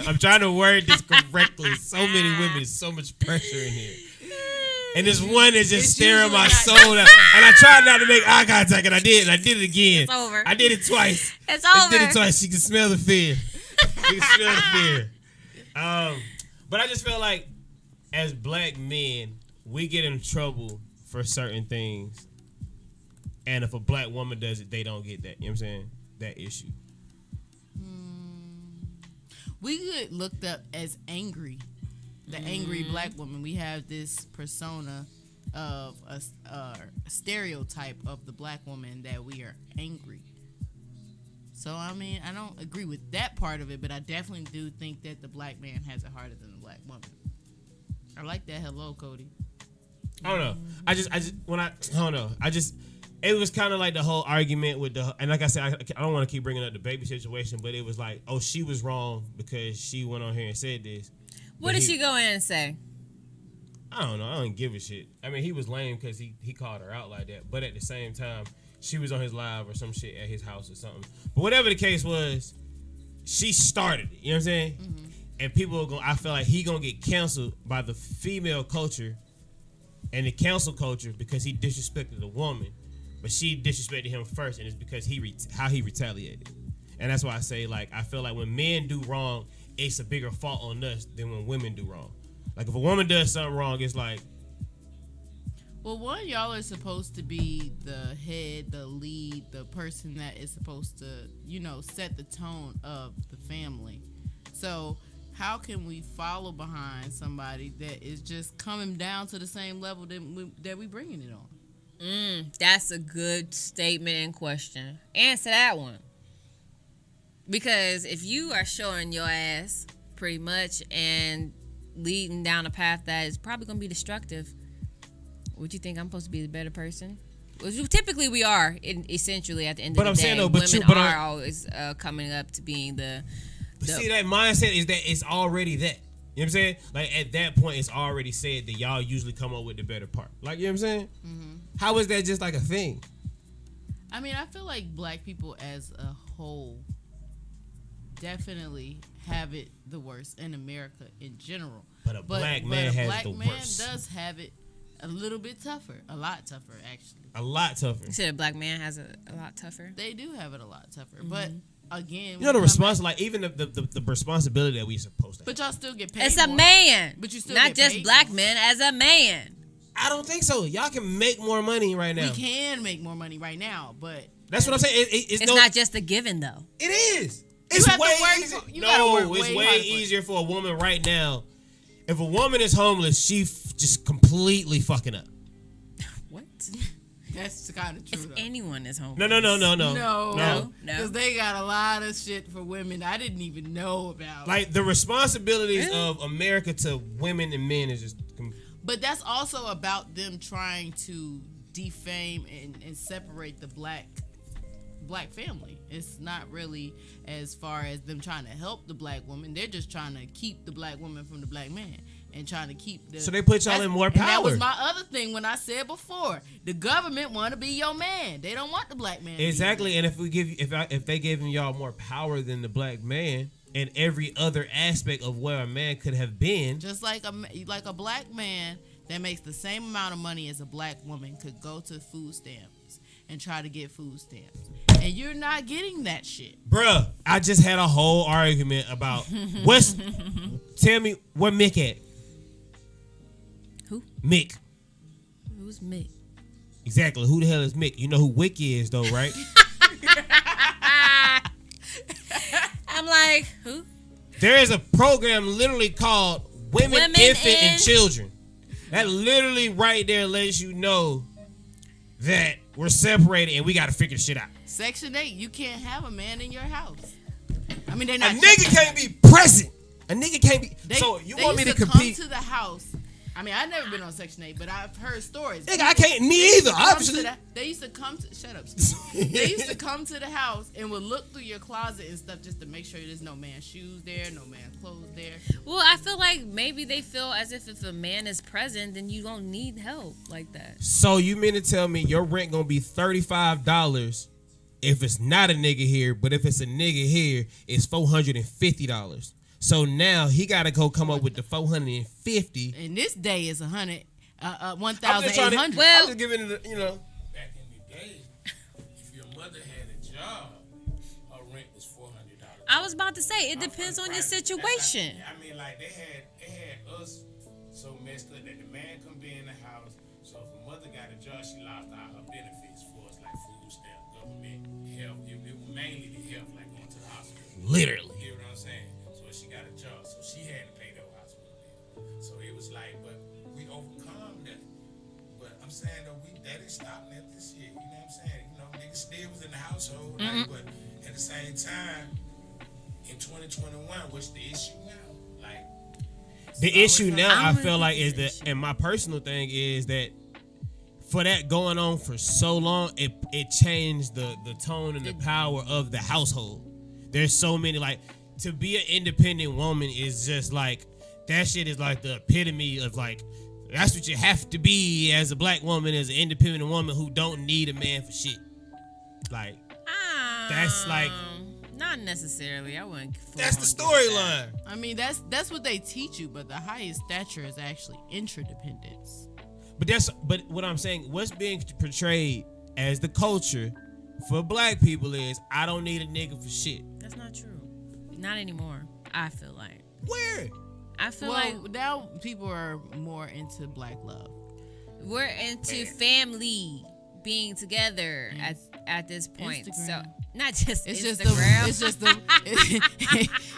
I'm trying to word this correctly. So many women, so much pressure in here. And this one is just It's staring my usually soul out. And I tried not to make eye contact, and I did. And I did it again. It's over. I did it twice. It's I over. did it twice. She can smell the fear. She can smell the fear. But I just feel like as black men, we get in trouble for certain things. And if a black woman does it, they don't get that. You know what I'm saying? That issue. We get looked up as angry. The angry black woman. We have this persona of a stereotype of the black woman that we are angry. So, I mean, I don't agree with that part of it, but I definitely do think that the black man has it harder than the black woman. I like that. Hello, Cody. I don't know. I don't know. It was kind of like the whole argument with and like I said, I don't want to keep bringing up the baby situation, but it was like, oh, she was wrong because she went on here and said this. What did she go in and say? I don't know. I don't give a shit. I mean, he was lame because he called her out like that. But at the same time, she was on his live or some shit at his house or something. But whatever the case was, she started it. You know what I'm saying? Mm-hmm. And people are going. I feel like he gonna get canceled by the female culture and the cancel culture because he disrespected a woman, but she disrespected him first, and it's because how he retaliated. And that's why I say, like, I feel like when men do wrong, it's a bigger fault on us than when women do wrong. Like, if a woman does something wrong, it's like... Well, one, y'all are supposed to be the head, the lead, the person that is supposed to, set the tone of the family. So, how can we follow behind somebody that is just coming down to the same level that we bringing it on? That's a good statement and question. Answer that one. Because if you are showing your ass pretty much and leading down a path that is probably going to be destructive, would you think I'm supposed to be the better person? Which typically we are, essentially, at the end of the day. Saying, though, women are always coming up to being the... See, that mindset is that it's already that. You know what I'm saying? Like, at that point, it's already said that y'all usually come up with the better part. Like, you know what I'm saying? Mm-hmm. How is that just like a thing? I mean, I feel like black people as a whole definitely have it the worst in America in general. But a black man has the worst. Does have it a little bit tougher. A lot tougher, actually. A lot tougher. You said a black man has it a lot tougher? They do have it a lot tougher. Mm-hmm. But... Again, the response, like even the responsibility that we supposed to have. But y'all still get paid. It's a man, but you still not get just paid black more. men as a man. I don't think so. Y'all can make more money right now. We can make more money right now, but that's what I'm saying. It's not just a given though. It is. It's way easier. It's way easier for a woman right now. If a woman is homeless, just completely fucking up. What? That's kind of true. If anyone is homeless. No. Because they got a lot of shit for women I didn't even know about. Like, the responsibilities of America to women and men is just... But that's also about them trying to defame and separate the black family. It's not really as far as them trying to help the black woman. They're just trying to keep the black woman from the black man. And trying to keep the... So they put y'all in more power. And that was my other thing when I said before. The government want to be your man. They don't want the black man. Exactly. And if they gave y'all more power than the black man in every other aspect of where a man could have been... Just like a black man that makes the same amount of money as a black woman could go to food stamps and try to get food stamps. And you're not getting that shit. Bruh, I just had a whole argument about... Tell me where Mick at. Who? Mick. Who's Mick? Exactly. Who the hell is Mick? You know who Wick is, though, right? I'm like, who? There is a program literally called Women Infant, and Children. That literally right there lets you know that we're separated and we got to figure shit out. Section 8, you can't have a man in your house. I mean, they're not... A nigga can't be present. A nigga can't be... So you want me to compete... Come to the house... I mean, I've never been on Section 8, but I've heard stories. Nigga, I can't. Me either, obviously. They used to come to... Shut up, Steve. They used to come to the house and would look through your closet and stuff just to make sure there's no man's shoes there, no man's clothes there. Well, I feel like maybe they feel as if a man is present, then you don't need help like that. So you mean to tell me your rent gonna be $35 if it's not a nigga here, but if it's a nigga here, it's $450. So now he got to go come up with the $450. And this day is $100. 1,800. Well, I'm just giving it, Back in the day, if your mother had a job, her rent was $400. I was about to say it depends on your situation. I mean, like they had us so messed up that the man come be in the house. So if a mother got a job, she lost all her benefits for us, like food stamp, government, health. It was mainly the health, like going to the hospital. Literally. You know what I'm saying? So she got a job, so she had to pay that hospital bill. So it was like, but we overcome that. But I'm saying though, that didn't stop at this shit. You know what I'm saying? Niggas still was in the household, like, but at the same time, in 2021, what's the issue now? Like the issue now, I feel like is that, and my personal thing is that for that going on for so long, it changed the tone and the power of the household. There's so many, like, to be an independent woman is just like, that shit is like the epitome of like, that's what you have to be as a black woman, as an independent woman who don't need a man for shit. Like, that's like, not necessarily. I wouldn't. That's the storyline. I mean, that's what they teach you, but the highest stature is actually interdependence. But what I'm saying, what's being portrayed as the culture for black people is, I don't need a nigga for shit. That's not true. Not anymore. I feel like. Where? I feel like now people are more into black love. We're into family being together at this point. Instagram. So not just it's Instagram. Just them.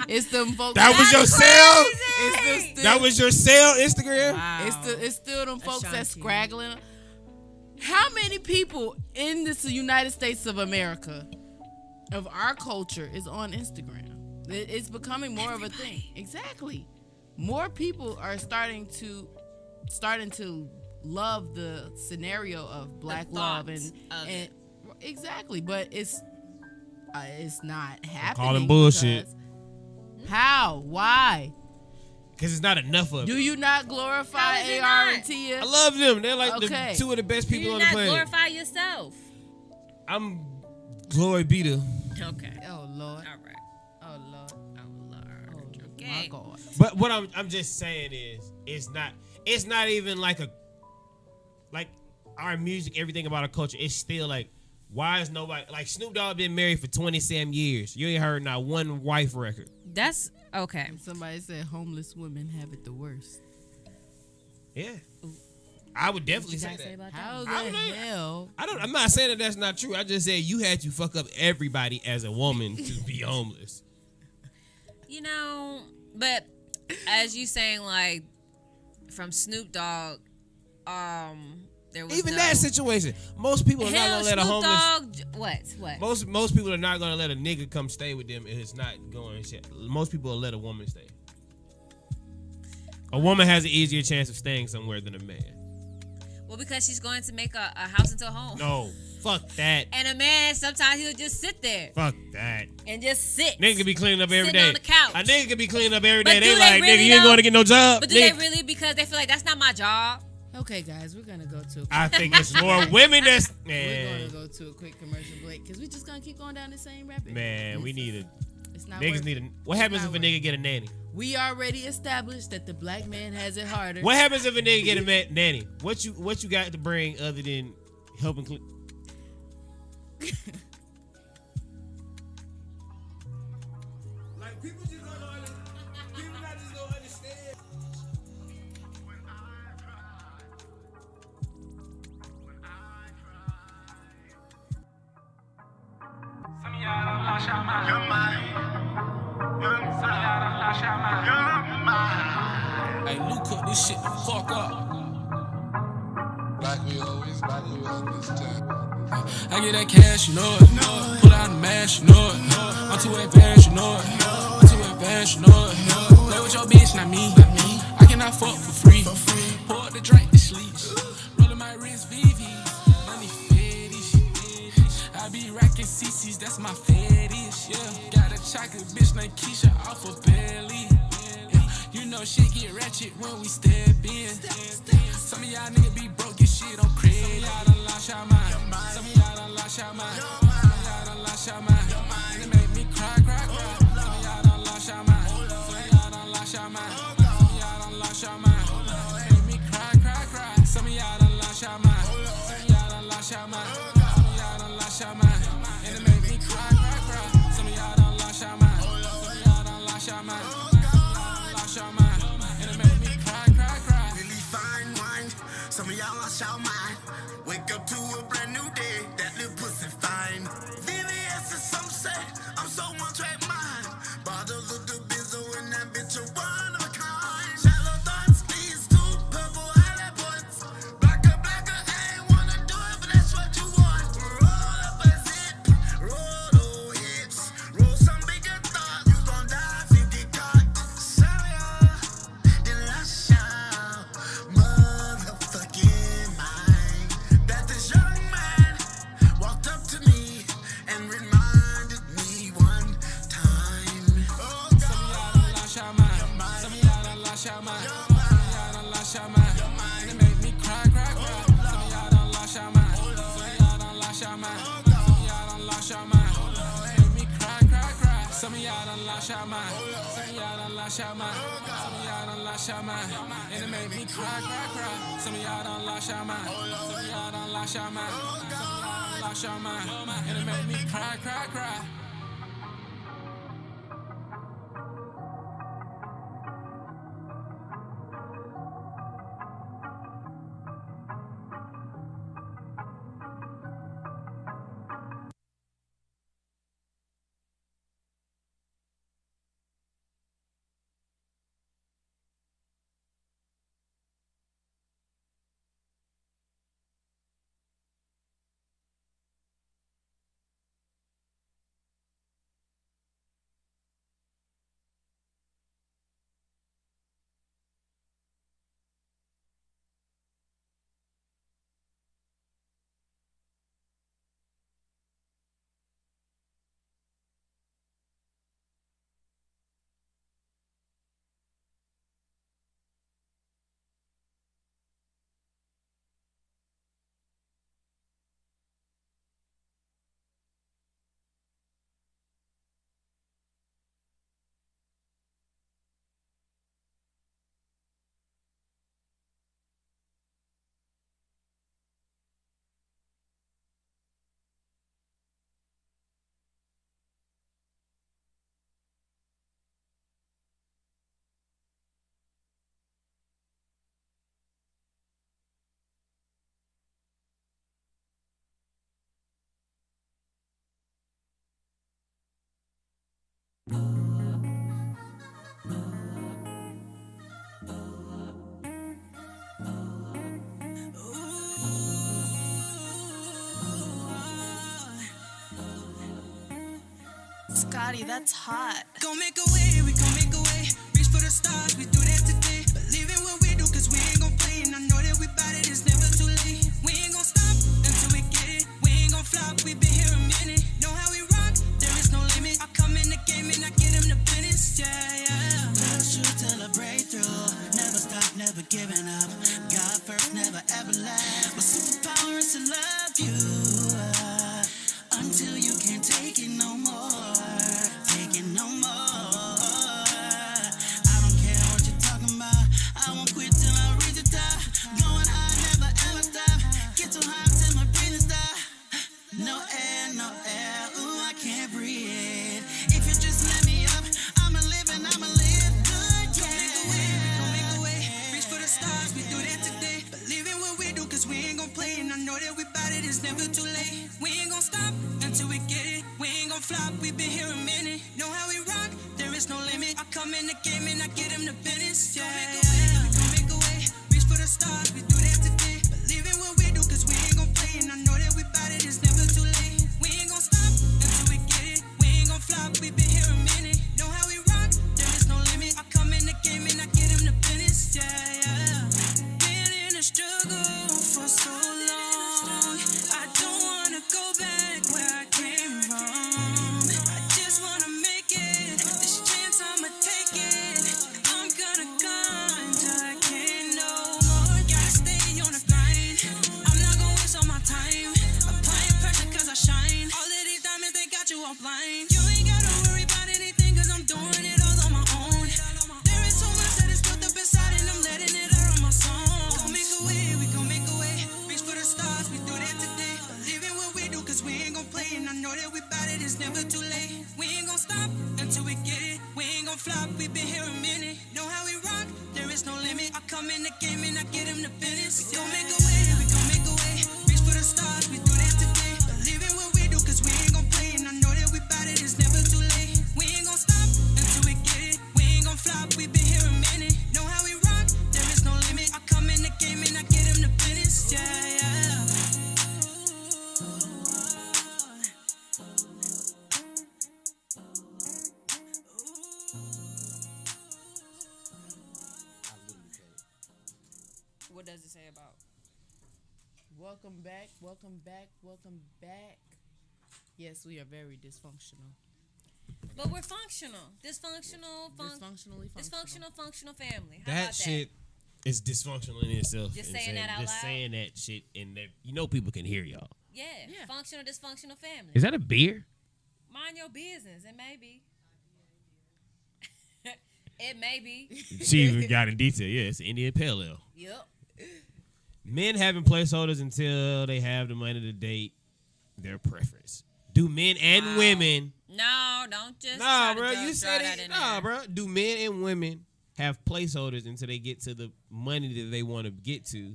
It's them folks. That was your sale. Still, that was your sale, Instagram. Wow. It's still them folks Ashanti. that's scraggling. How many people in this United States of America, of our culture, is on Instagram? It's becoming more of a thing. Exactly. More people are starting to love the scenario of black love and exactly, but it's not happening. Calling bullshit. How? Why? Because it's not enough of it. Do you not glorify AR and Tia? I love them. They're like the two of the best people on the planet. Do you not glorify yourself? I'm glory be to. Okay. Oh Lord. All right. Oh Lord. Oh Lord. Oh, Okay. my God. But what I'm just saying is, it's not even like our music, everything about our culture. It's still like, why is nobody, like Snoop Dogg been married for 27 years. You ain't heard not one wife record. That's okay. And somebody said homeless women have it the worst. Yeah. I would definitely say Say that. about How that? the hell? I'm not saying that that's not true. I just said you had to fuck up everybody as a woman to be homeless. But as you saying, like, from Snoop Dogg, there was Even that situation. Most people are not Hell, gonna let a Snoop homeless. Dogg, what? Most people are not gonna let a nigga come stay with them if it's not going shit. Most people will let a woman stay. A woman has an easier chance of staying somewhere than a man. Well, because she's going to make a house into a home. No, fuck that. And a man, sometimes he'll just sit there Fuck that. and just sit. Nigga can be cleaning up every Sitting day. on the couch. A nigga can be cleaning up every But day. do They like, really, nigga, you ain't though? going to get no job. But do nigga. they really? Because they feel like that's not my job. Okay, guys, we're gonna go to. I think it's more women that's We're man. gonna go to a quick commercial break because we're just gonna keep going down the same rapid. Man, we need It's not. niggas worth need it. a. What happens not if a nigga get a nanny? We already established that the black man has it harder. What happens if a nigga get a nanny? What you got to bring other than helping? Like people just don't understand. People not just don't understand. Some of y'all done lost your mind. Your mind. Some of y'all done lost your mind. Your mind. Hey, Luke, cut this shit the fuck up. Like we always do this time. I get that cash, you know it. Pull out the mash, you know it. I'm too advanced, you know it. I'm too advanced, you know it. Play with your bitch, not me. I cannot fuck for free. Pour up the drink, the sleeves. Rolling my wrist, VV. Money fetish. I be racking CCs, that's my fetish. Yeah, got a chocolate bitch named Keisha off of belly. You know shit get ratchet when we step in. Some of y'all niggas be broke, get shit on credit. Some of y'all done lost y'all mind. Some of y'all done lost y'all mind. Some of y'all done lost y'all mind. It make me cry. Some of y'all done lost y'all mind. Some of y'all done lost y'all mind. Some of y'all done lost y'all mind. It make me cry. Some of y'all lost y'all mind. Wake up to a brand new day. That little pussy fine. VVS is some say I'm so one track mind. Bottles of the bizzle and that bitch a one of a kind. Shallow thoughts leads to purple highlight points. Blacker, I ain't wanna do it, but that's what you want. Roll up a zip, roll no hips, roll some bigger thoughts. You gon' die if you get caught. Sorry, then lost y'all motherfucking mind. That this young man walked up to me and reminded me one time. Oh God, some of y'all done lost your mind. Some of y'all done lost your mind. Some of y'all done lost your mind. It make me cry. Some of y'all done lost your mind. Some of y'all done lost your mind. Some of y'all done lost your mind. It make me cry. Some of y'all done lost your mind. Some of y'all done lost your mind. Some of y'all done lost your mind. And it make me cry. Some of y'all done lost your mind. Some of y'all done lost your mind. Some of y'all done lost your mind. And it make me cry. Scotty, that's hot. Gon' make a way, we gon' make a way. Reach for the stars, we do that today. Believe in what we do, cause we ain't gon' play. And I know that we bout it, it's never too late. We ain't gon' stop until we get it. We ain't gon' flop, we been here a minute. Know how we rock, there is no limit. I come in the game and I get him the business, yeah. Push you till a breakthrough. Never stop, never giving up. God first, never ever last. My superpower is to love you until you can't take it no more. Take it no more. I don't care what you're talking about. I won't quit till I reach the top. Going high, never ever stop. Get too high till my breathing stop. No air, ooh, I can't breathe. If you just let me up, I'ma live good, yeah. Make a way, reach for the stars, we do that today. Believe in what we do, cause we ain't gon' play. And I know that we bout it, it's never too late. We ain't gon' stop until we get it. We ain't gon' flop, we been here a minute. Know how we rock, there is no limit. I come in the game and I get him the business, yeah. We gon' make a way, reach for the stars, we do that today. Believe in what we do, cause we ain't gon' play. And I know that we bout it, it's never too late. We ain't gon' stop until we get it. We ain't gon' flop, we been here a minute. Know how we rock, there is no limit. I come in the game and I get him the business, yeah. Been in a struggle for so long. I don't wanna go back where I came from. I just wanna make it. This chance I'ma take it. I'm gonna climb till I can't no more. Gotta stay on the grind. I'm not gonna waste all my time. Applying pressure cause I shine. All of these diamonds, they got you all blind. You ain't gotta worry about anything cause I'm doing it all on my own. There is so much that is built up inside and I'm letting it out on my song. Gon' make a way, we gon' make a way. Reach for the stars, we do that today. Believe in what we do cause we ain't gon' play. And I know that we bout it, it's never too late. We ain't gon' stop until we get it. We ain't gon' flop, we been here a minute. Know how we rock, there is no limit. I come in the game and I get him the business. We gon' make a what does it say about? Welcome back. Welcome back. Welcome back. Yes, we are very dysfunctional. But we're functional. Dysfunctional. Functional family. How That about shit is dysfunctional in itself. Just saying that out Just loud? saying that shit, and that, people can hear y'all. Yeah. Functional, dysfunctional family. Is that a beer? Mind your business. It may be. It may be. She even got in detail. Yeah, it's Indian Pale Ale. Yep. Men having placeholders until they have the money to date their preference. Do men and women? No, don't just. Nah, try bro. to You said that it. in Nah, there. bro. Do men and women have placeholders until they get to the money that they want to get to?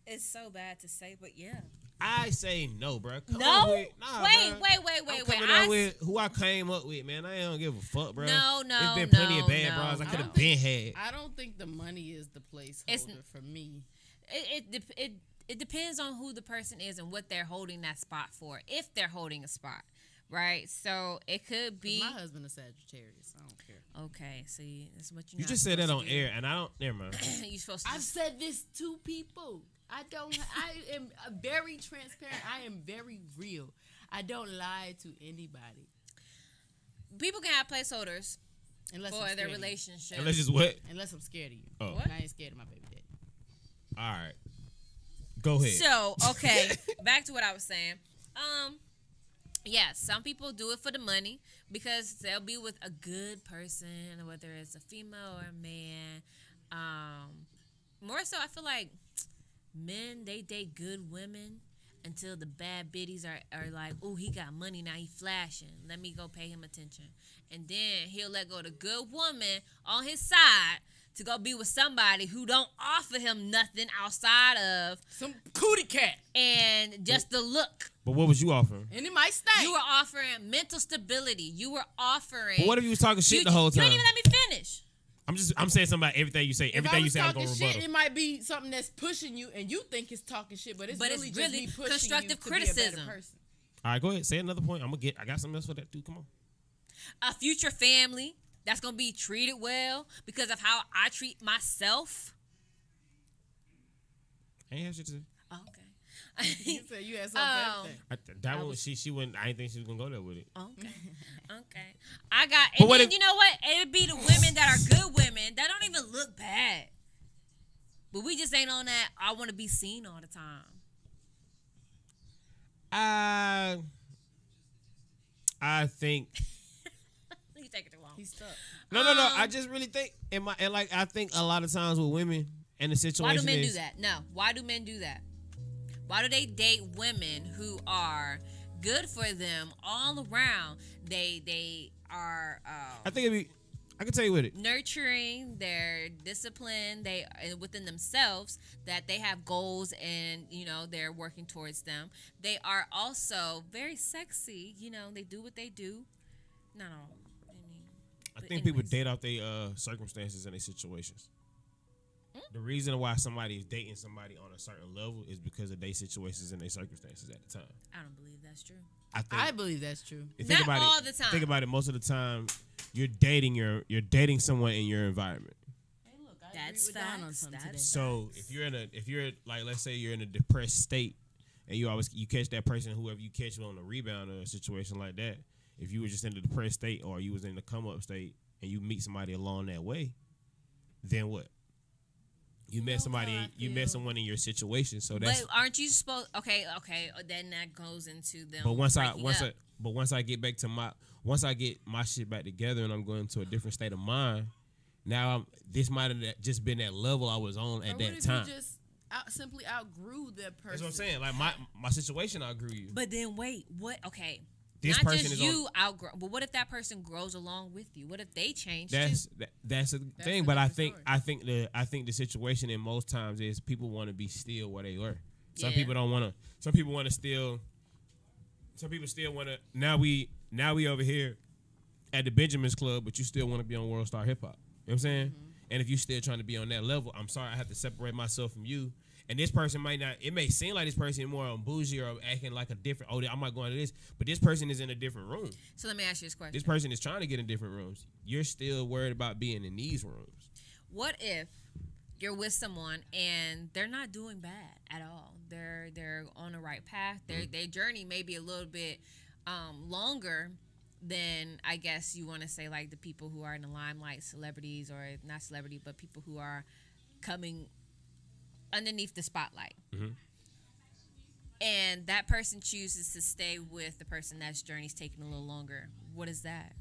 It's so bad to say, but yeah. I say no, bro. No? Wait. I'm coming out with who I came up with, man. I don't give a fuck, bro. No. There's been plenty of bad bras I could have been had. I don't think the money is the placeholder for me. It depends on who the person is and what they're holding that spot for. If they're holding a spot, right? So it could be. My husband is Sagittarius. I don't care. Okay, see, that's what You just said that on air, and I don't. Never mind. You supposed to. I've said this to people. I am very transparent. I am very real. I don't lie to anybody. People can have placeholders Unless for their relationship. Unless it's what? Unless I'm scared of you. Oh. What? I ain't scared of my baby daddy. All right. Go ahead. So, okay, back to what I was saying. Yeah, some people do it for the money because they'll be with a good person, whether it's a female or a man. More so, I feel like men, they date good women until the bad biddies are like, oh, he got money now, he flashing. Let me go pay him attention. And then he'll let go the good woman on his side to go be with somebody who don't offer him nothing outside of some cootie cat and just the look. But what was you offering? And it might stink. You were offering mental stability. You were offering. But what if you was talking shit the whole time? You didn't even let me finish. I'm saying something about everything you say. Everything you say, I'm talking going to shit, rebuttal. it might be something that's pushing you, and you think it's talking shit, but it's really just me pushing constructive you to criticism. be a better person. All right, go ahead. Say another point. I got something else for that too. Come on. A future family that's going to be treated well because of how I treat myself. I ain't have shit to say. Oh, okay. You said you had something for everything. She wouldn't. I didn't think she was gonna go there with it. Okay. I got. And then you know what? It would be the women that are good women that don't even look bad, but we just ain't on that. I want to be seen all the time. I think. You take it too long. He's stuck. No. I just really think, I think a lot of times with women and the situation. Why do men do that? No. Why do men do that? Why do they date women who are good for them all around? They are. I think I can tell you with it. Nurturing, they're disciplined, they within themselves, that they have goals and they're working towards them. They are also very sexy. They do what they do. No. I think people date out their circumstances and their situations. The reason why somebody is dating somebody on a certain level is because of their situations and their circumstances at the time. I don't believe that's true. I believe that's true. Not all the time. Think about it. Most of the time, you're dating someone in your environment. Hey, look, that's facts. So if you're like, let's say you're in a depressed state, and you catch that person, whoever you catch on a rebound or a situation like that. If you were just in a depressed state or you was in the come up state, and you meet somebody along that way, then what? You met somebody. You met someone in your situation. So that's. But aren't you supposed? Okay. Then that goes into them. But once I get back to once I get my shit back together and I'm going to a different state of mind, now this might have just been that level I was on at that time. You just simply outgrew that person. That's what I'm saying. Like my situation outgrew you. But then wait, what? Okay. This Not person just is you outgrow, but what if that person grows along with you? What if they change? That's the thing. But I think the situation in most times is people want to be still where they were. Some people don't want to. Some people want to still. Some people still want to. Now we over here at the Benjamin's Club, but you still want to be on World Star Hip Hop. You know what I'm saying? Mm-hmm. And if you still trying to be on that level, I'm sorry, I have to separate myself from you. And this person might not, it may seem like this person is more on bougie or acting like a different, I'm not going to this, but this person is in a different room. So let me ask you this question. This person is trying to get in different rooms. You're still worried about being in these rooms. What if you're with someone and they're not doing bad at all. They're on the right path. Their journey may be a little bit longer than, I guess you want to say, like the people who are in the limelight, celebrities, or not celebrity, but people who are coming underneath the spotlight. Mm-hmm. And that person chooses to stay with the person that's journey's taking a little longer. What is that?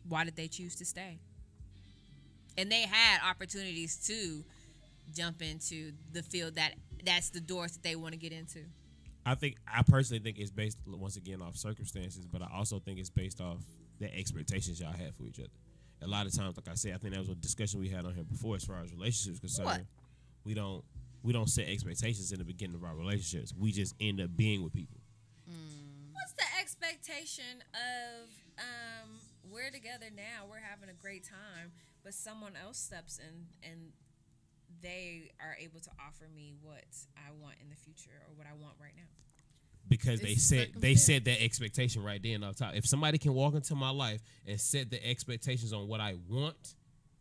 Why did they choose to stay? And they had opportunities to jump into the field that's the doors that they want to get into. I personally think it's based, once again, off circumstances, but I also think it's based off the expectations y'all have for each other. A lot of times, like I said, I think that was a discussion we had on here before as far as relationships concerned. What? We don't set expectations in the beginning of our relationships. We just end up being with people. What's the expectation of we're together now, we're having a great time, but someone else steps in and they are able to offer me what I want in the future or what I want right now? Because they set that expectation right there off top. If somebody can walk into my life and set the expectations on what I want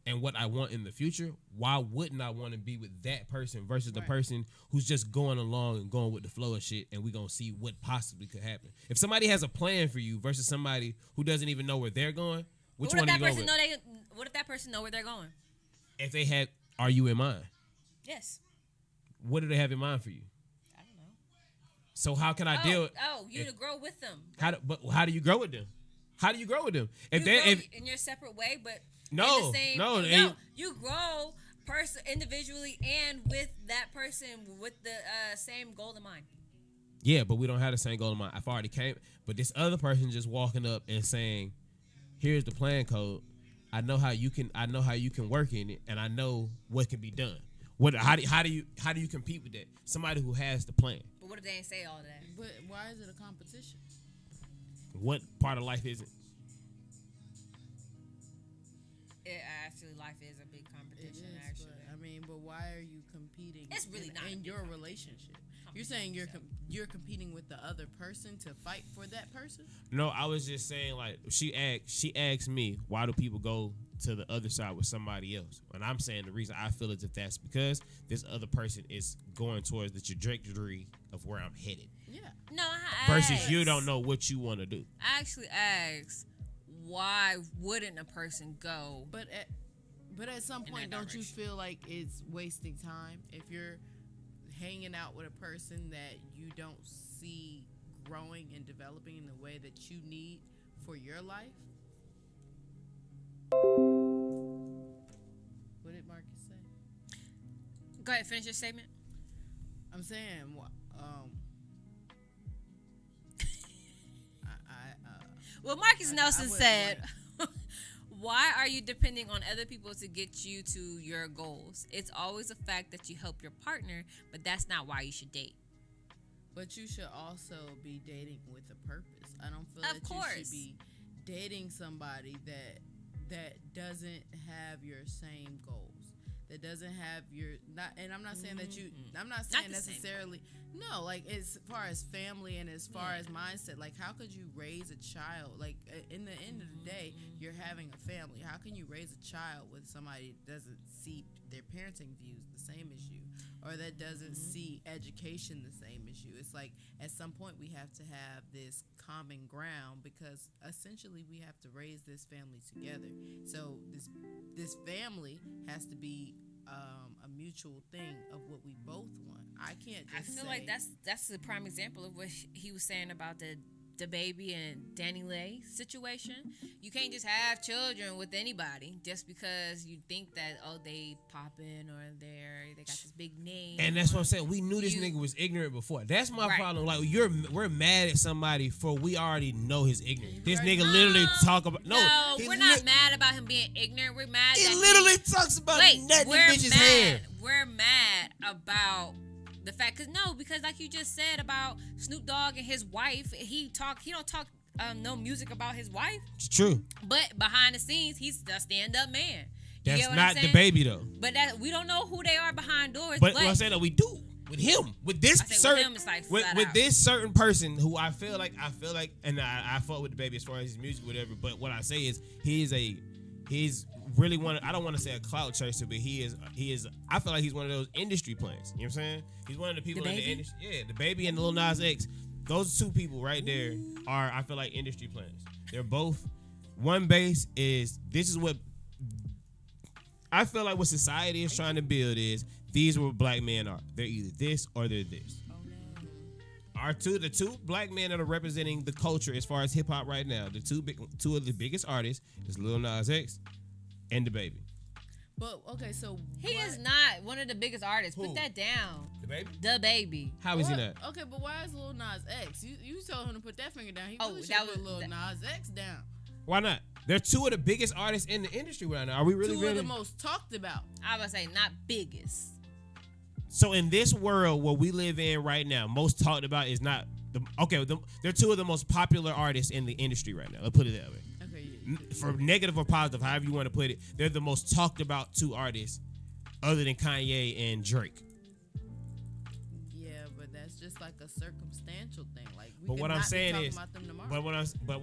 and what I want in the future, why wouldn't I want to be with that person versus the person who's just going along and going with the flow of shit, and we gonna see what possibly could happen? If somebody has a plan for you versus somebody who doesn't even know where they're going, which one are you going with? What if that person know where they're going? If they had, are you in mind? Yes. What do they have in mind for you? I don't know. So how can I deal? You to grow with them. How do you grow with them? How do you grow with them? If in your separate way, but no, you grow individually and with that person with the same goal in mind. Yeah, but we don't have the same goal in mind. I've already came, but this other person just walking up and saying, "Here's the plan code. I know how you can work in it, and I know what can be done." How do you compete with that? Somebody who has the plan. But what if they ain't say all that? But why is it a competition? What part of life is it? Actually, life is a big competition. It is, actually, but why are you competing? It's really not in your relationship. You're saying you're competing with the other person to fight for that person? No, I was just saying, like, she asked me, why do people go to the other side with somebody else? And I'm saying the reason I feel is if that's because this other person is going towards the trajectory of where I'm headed. Yeah. No, versus you don't know what you want to do. I actually asked, why wouldn't a person go? But at some point, don't you feel like it's wasting time if you're hanging out with a person that you don't see growing and developing in the way that you need for your life? What did Marcus say? Go ahead, finish your statement. I'm saying, well, Marcus Nelson said, why are you depending on other people to get you to your goals? It's always a fact that you help your partner, but that's not why you should date. But you should also be dating with a purpose. I don't feel you should be dating somebody that doesn't have your same goals. That doesn't have and I'm not saying that I'm not saying necessarily, no, like as far as family and as far as mindset, like how could you raise a child? Like in the end of the day, you're having a family. How can you raise a child with somebody that doesn't see their parenting views the same as you, or that doesn't see education the same as you? It's like at some point we have to have this common ground because essentially we have to raise this family together. So this family has to be a mutual thing of what we both want. I can't just I feel like that's the prime example of what he was saying about the Baby and Danny Lay situation. You can't just have children with anybody just because you think that they popping or they got this big name. And that's what I'm saying. We knew this nigga was ignorant before. That's my problem. Like we're mad at somebody for we already know his ignorance. This nigga literally talk about no. We're not mad about him being ignorant. We're mad. He literally talks about nutting the bitch's hair. We're mad about the fact, because like you just said about Snoop Dogg and his wife, he don't talk no music about his wife. It's true. But behind the scenes, he's a stand-up man. That's not the Baby though. But we don't know who they are behind doors. But what I'm saying that we do with him, with this certain, with this certain person who I feel like, and I fuck with the Baby as far as his music, whatever. But what I say is he is a he's really I don't want to say a clout chaser, but he is. I feel like he's one of those industry plants. You know what I'm saying? He's one of the people in the industry. Yeah, the baby and the Lil Nas X. Those two people right there are, I feel like, industry plants. They're both. One base is, this is what I feel like what society is trying to build is, these are what black men are. They're either this or they're this. The two black men that are representing the culture as far as hip hop right now, two of the biggest artists is Lil Nas X and the baby. But okay, so he is not one of the biggest artists. Who? Put that down. The baby? The baby. How is he not? Okay, but why is Lil Nas X? You told him to put that finger down. He really should put Lil Nas X down. Why not? They're two of the biggest artists in the industry right now. Are we really two of the most talked about? I would say not biggest. So in this world where we live in right now, most talked about is not they're two of the most popular artists in the industry right now. Let's put it that way. Okay, yeah. For negative or positive, however you want to put it, they're the most talked about two artists other than Kanye and Drake. Yeah, but that's just like a circumstantial thing. Like, we but what I'm saying is, about them tomorrow. but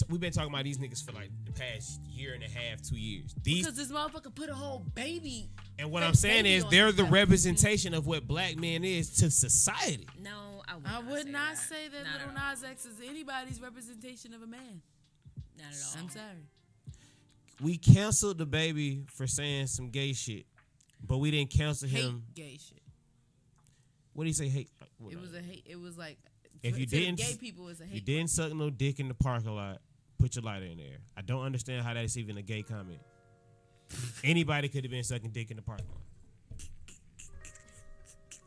we've been talking about these niggas for like the past year and a half, 2 years. Because this motherfucker put a whole baby. And what I'm saying is, they're the representation of what black men is to society. No, I would not say that Lil Nas X is anybody's representation of a man. Not at all. I'm sorry. We canceled the baby for saying some gay shit, but we didn't cancel him. Gay shit. What do you say? Hate? It was a hate. It was like, if you didn't, gay people is a hate. You didn't suck no dick in the parking lot. Put your lighter in there. I don't understand how that's even a gay comment. Anybody could have been sucking dick in the parking lot.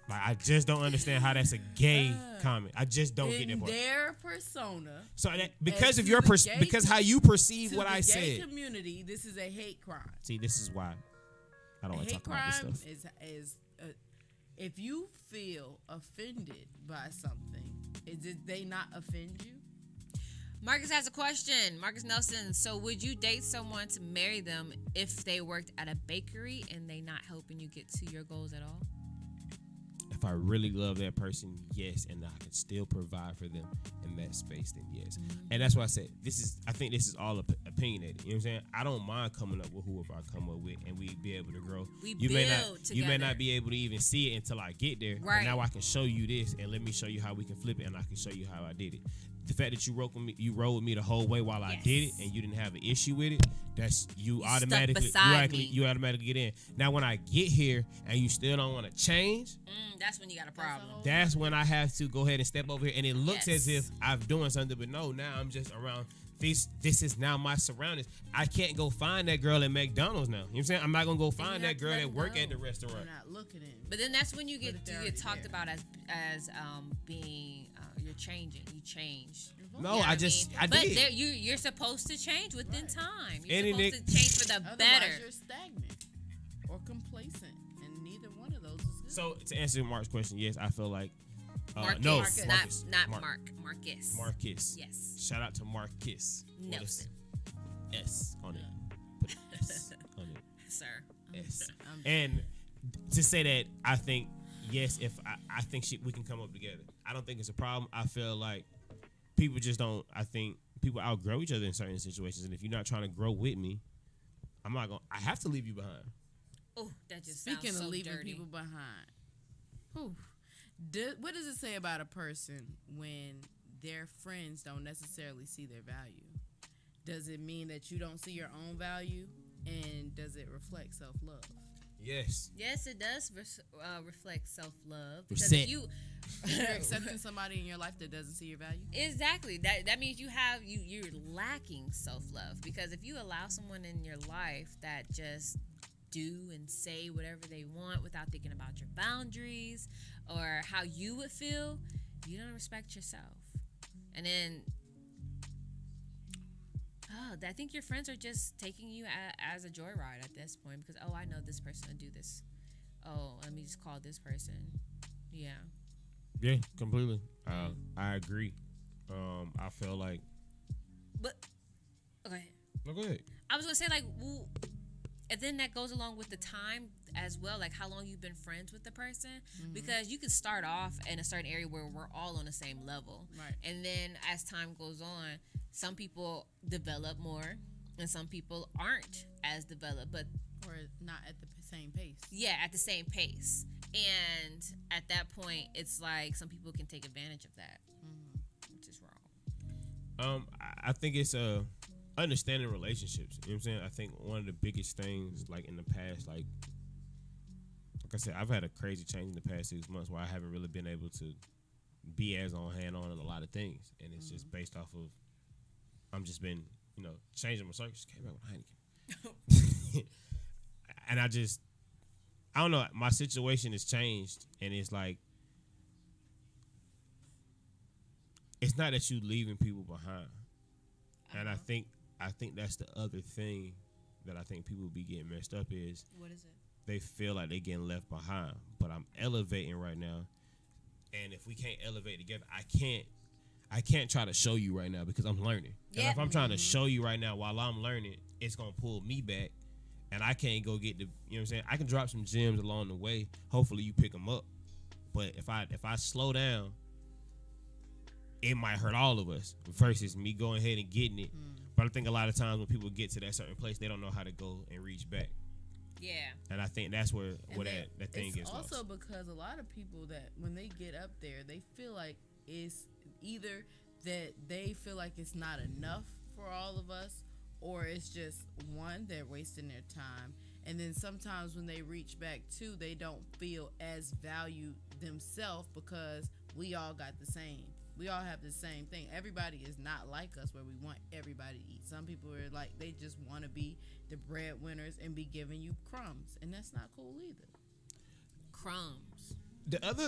Like, I just don't understand how that's a gay comment. I just don't get that part. Their persona. So that because of your because how you perceive what I said. To the gay community, this is a hate crime. See, this is why I don't want to talk about this stuff. Hate crime is if you feel offended by something, did they not offend you? Marcus has a question. Marcus Nelson. So would you date someone to marry them if they worked at a bakery and they not helping you get to your goals at all? If I really love that person, yes, and I can still provide for them in that space, then yes. And that's why I said I think this is all opinionated. You know what I'm saying? I don't mind coming up with whoever I come up with, and we be able to grow. You may not be able to even see it until I get there. Right. But now I can show you this, and let me show you how we can flip it, and I can show you how I did it. The fact that you rode with me the whole way while I did it, and you didn't have an issue with it, that's you automatically get in. Now when I get here and you still don't want to change, that's when you got a problem. That's when I have to go ahead and step over here, and it looks as if I'm doing something, but no, now I'm just around. This is now my surroundings. I can't go find that girl at McDonald's now. You know what I'm saying? I'm not gonna go find that girl that work at the restaurant. You're not looking at it. But then that's when you get talked about as being you're changing. You changed. No, I did. But you're supposed to change within time. You're supposed to change for the better. Otherwise, you're stagnant or complacent, and neither one of those is good. So to answer Mark's question, yes, I feel like Marcus. Marcus. Not Mark. Marcus. Marcus. Yes. Shout out to Marcus Nelson. S on it. Put an S on it. Sir. S. And to say that, I think yes, if I think we can come up together. I don't think it's a problem. I feel like people just don't. I think people outgrow each other in certain situations, and if you're not trying to grow with me, I'm not gonna. I have to leave you behind. Oh, that just Speaking sounds so of leaving dirty. people behind, what does it say about a person when their friends don't necessarily see their value? Does it mean that you don't see your own value, and does it reflect self-love? Yes. Yes, it does reflect self-love. Because if you're accepting somebody in your life that doesn't see your value. Exactly. That means you're lacking self-love. Because if you allow someone in your life that just do and say whatever they want without thinking about your boundaries or how you would feel, you don't respect yourself. And then I think your friends are just taking you as a joyride at this point because, I know this person will do this. Oh, let me just call this person. Yeah. Yeah, completely. I agree. I feel like. But, okay. No, go ahead. I was going to say, and then that goes along with the time as well, like how long you've been friends with the person. Mm-hmm. Because you can start off in a certain area where we're all on the same level. Right. And then as time goes on, some people develop more and some people aren't as developed, but or not at the same pace. Yeah, at the same pace. And at that point, it's like some people can take advantage of that, which is wrong. I think it's understanding relationships. You know what I'm saying? I think one of the biggest things, like in the past, like I said, I've had a crazy change in the past 6 months where I haven't really been able to be as on hand on a lot of things, and it's just based off of I'm just been changing my circles. Came out with Heineken, and I don't know. My situation has changed, and it's like it's not that you leaving people behind, and I think that's the other thing that I think people be getting messed up is what is it? They feel like they getting left behind, but I'm elevating right now, and if we can't elevate together, I can't try to show you right now because I'm learning. And if I'm trying to show you right now while I'm learning, it's gonna pull me back, and I can't go get the what I'm saying. I can drop some gems along the way. Hopefully you pick them up, but if I slow down, it might hurt all of us versus me going ahead and getting it. But I think a lot of times when people get to that certain place, they don't know how to go and reach back. Yeah. And I think that's where that thing gets lost. It's also because a lot of people that when they get up there, they feel like it's either that they feel like it's not enough for all of us, or it's just one, they're wasting their time. And then sometimes when they reach back too, they don't feel as valued themselves because we all got the same. We all have the same thing. Everybody is not like us where we want everybody to eat. Some people are like, they just want to be the breadwinners and be giving you crumbs. And that's not cool either. Crumbs.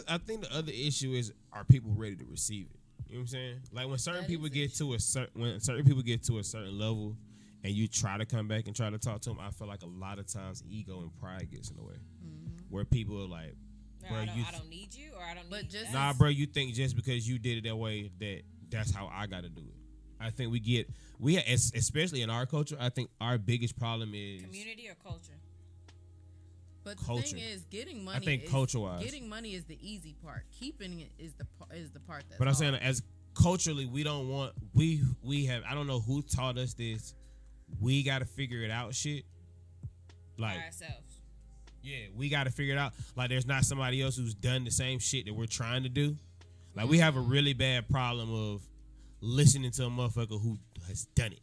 I think the other issue is, are people ready to receive it? You know what I'm saying? Like when certain people get to a certain level and you try to come back and try to talk to them, I feel like a lot of times ego and pride gets in the way. Where people are like, bro, I don't need you, or I don't need just that. Nah, bro, you think just because you did it that way that's how I got to do it. I think we especially in our culture, I think our biggest problem is community or culture. But the thing is, getting money. I think culture-wise, getting money is the easy part. Keeping it is the part that's. But I'm hard. saying, as culturally, we don't want we have. I don't know who taught us this. We got to figure it out, shit. Like by ourselves. Yeah, we got to figure it out. Like, there's not somebody else who's done the same shit that we're trying to do. Like, we have a really bad problem of listening to a motherfucker who has done it.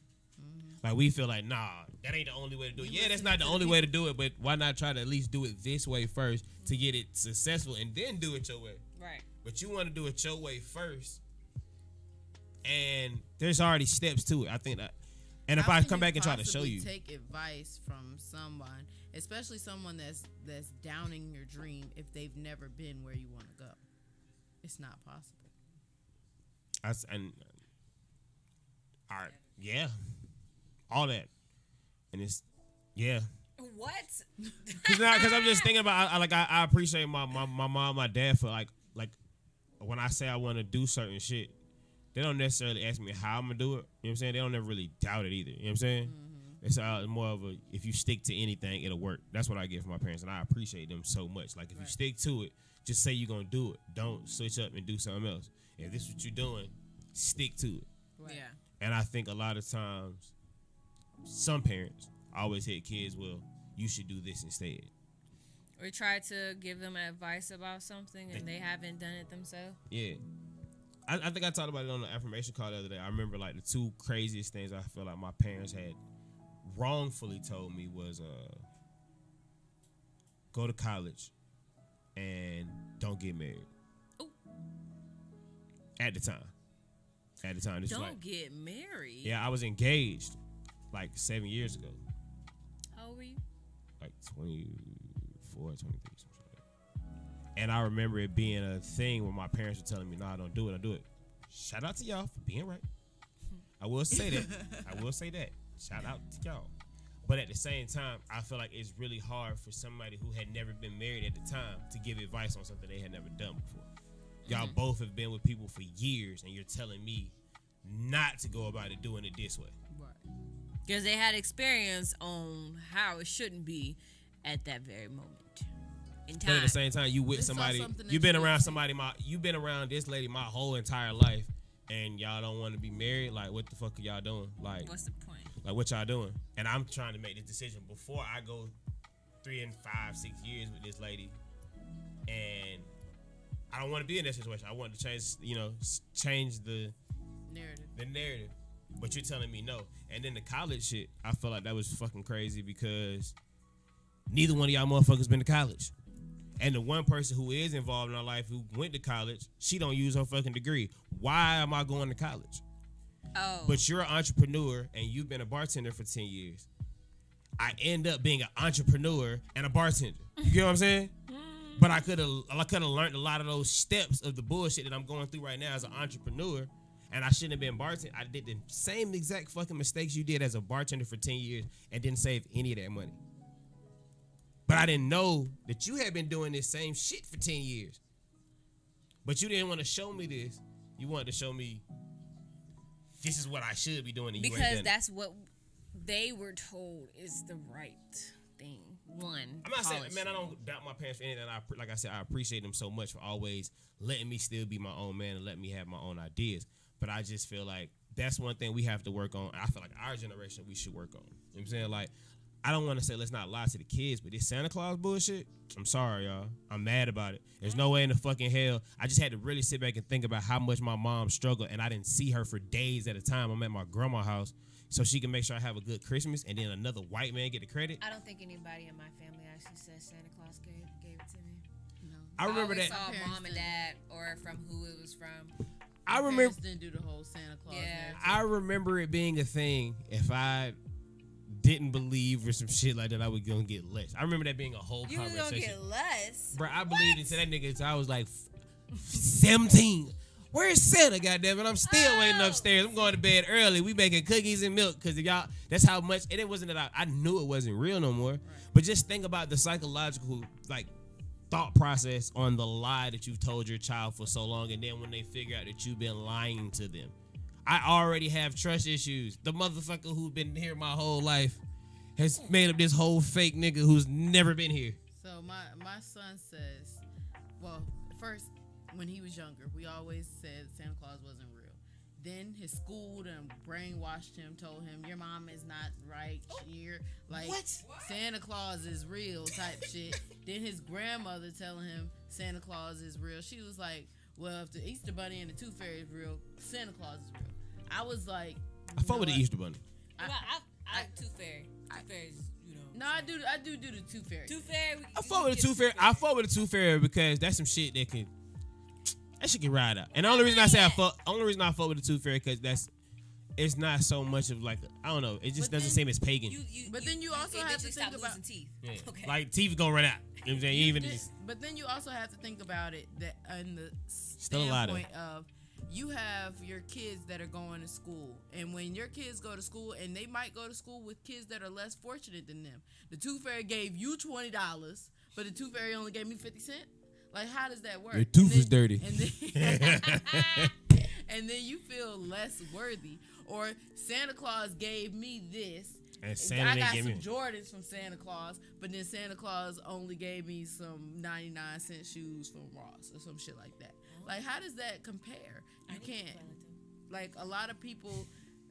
Like, we feel like, nah, that ain't the only way to do it. Yeah, that's not the only way to do it, but why not try to at least do it this way first to get it successful and then do it your way? Right. But you want to do it your way first, and there's already steps to it. I think that. And if I come back and try to show you, take advice from someone, especially someone that's downing your dream, if they've never been where you want to go, it's not possible. All that, and it's What? Because I'm just thinking about I appreciate my mom, my dad for like when I say I want to do certain shit. They don't necessarily ask me how I'm going to do it. You know what I'm saying? They don't ever really doubt it either. You know what I'm saying? It's more of a, if you stick to anything, it'll work. That's what I get from my parents, and I appreciate them so much. Like, if you stick to it, just say you're going to do it. Don't switch up and do something else. If this is what you're doing, stick to it. Right. Yeah. And I think a lot of times, some parents always hit kids, well, you should do this instead. Or try to give them advice about something, and they haven't done it themselves. Yeah. I think I talked about it on the affirmation call the other day. I remember like the two craziest things I feel like my parents had wrongfully told me was go to college and don't get married. Ooh. At the time. Don't get married? Yeah, I was engaged like 7 years ago. How old were you? Like 24, 23, something like that. And I remember it being a thing where my parents were telling me, "No, don't do it. Don't do it." Shout out to y'all for being right. I will say that. Shout out to y'all. But at the same time, I feel like it's really hard for somebody who had never been married at the time to give advice on something they had never done before. Y'all both have been with people for years, and you're telling me not to go about it doing it this way. Right. Because they had experience on how it shouldn't be at that very moment. But at the same time, you with somebody, you've been around somebody, you've been around this lady my whole entire life, and y'all don't want to be married. Like, what the fuck are y'all doing? Like, what's the point? Like, what y'all doing? And I'm trying to make this decision before I go 3 and 5, 6 years with this lady. And I don't want to be in that situation. I want to change the narrative. But you're telling me no. And then the college shit, I feel like that was fucking crazy because neither one of y'all motherfuckers been to college. And the one person who is involved in our life who went to college, she don't use her fucking degree. Why am I going to college? Oh. But you're an entrepreneur and you've been a bartender for 10 years. I end up being an entrepreneur and a bartender. You get what I'm saying? But I could have learned a lot of those steps of the bullshit that I'm going through right now as an entrepreneur, and I shouldn't have been bartending. I did the same exact fucking mistakes you did as a bartender for 10 years and didn't save any of that money. But I didn't know that you had been doing this same shit for 10 years. But you didn't want to show me this. You wanted to show me this is what I should be doing. And because that's what they were told is the right thing. I'm not saying, man, I don't doubt my parents for anything. Like I said, I appreciate them so much for always letting me still be my own man and letting me have my own ideas. But I just feel like that's one thing we have to work on. I feel like our generation, we should work on. You know what I'm saying? Like, I don't want to say let's not lie to the kids, but this Santa Claus bullshit, I'm sorry, y'all. I'm mad about it. There's no way in the fucking hell. I just had to really sit back and think about how much my mom struggled, and I didn't see her for days at a time. I'm at my grandma's house so she can make sure I have a good Christmas, and then another white man get the credit. I don't think anybody in my family actually said Santa Claus gave it to me. No. I remember that. Saw mom and dad or from who it was from. I remember didn't do the whole Santa Claus. Yeah. I remember it being a thing. If I didn't believe or some shit like that, I was gonna get less. I remember that being a whole conversation. You gonna get less? Bro, I believed into that nigga until I was like 17. Where's Santa, goddammit? I'm still waiting upstairs. I'm going to bed early. We making cookies and milk because y'all, that's how much, and it wasn't that I knew it wasn't real no more. Right. But just think about the psychological, like, thought process on the lie that you've told your child for so long, and then when they figure out that you've been lying to them. I already have trust issues. The motherfucker who's been here my whole life has made up this whole fake nigga who's never been here. So my son says, well, first, when he was younger, we always said Santa Claus wasn't real. Then his school done brainwashed him, told him your mom is not right. You're like what? Santa Claus is real type shit. Then his grandmother telling him Santa Claus is real. She was like, well, if the Easter Bunny and the Tooth Fairy is real, Santa Claus is real. I was like, I fuck with the Easter Bunny. I Tooth Fairy. Tooth Fairy's, you know. No, I do the Tooth Fairy. Tooth Fairy. I fuck with the Tooth Fairy. I fuck with the Tooth Fairy because that's some shit that shit can ride out. And the only reason I fuck with the Tooth Fairy because it's not so much of like I don't know. It just doesn't seem as pagan. But then you also have to think about teeth. Yeah. Okay. Like teeth gonna run out. You know what I'm saying? But then you also have to think about it that in the still a lot of you have your kids that are going to school, and when your kids go to school, and they might go to school with kids that are less fortunate than them. The Tooth Fairy gave you $20, but the Tooth Fairy only gave me 50 cents. Like, how does that work? Your tooth is dirty. And then you feel less worthy. Or Santa Claus gave me this. And Santa I got gave some me Jordans from Santa Claus, but then Santa Claus only gave me some 99-cent shoes from Ross or some shit like that. Like, how does that compare? You can't. Like, a lot of people,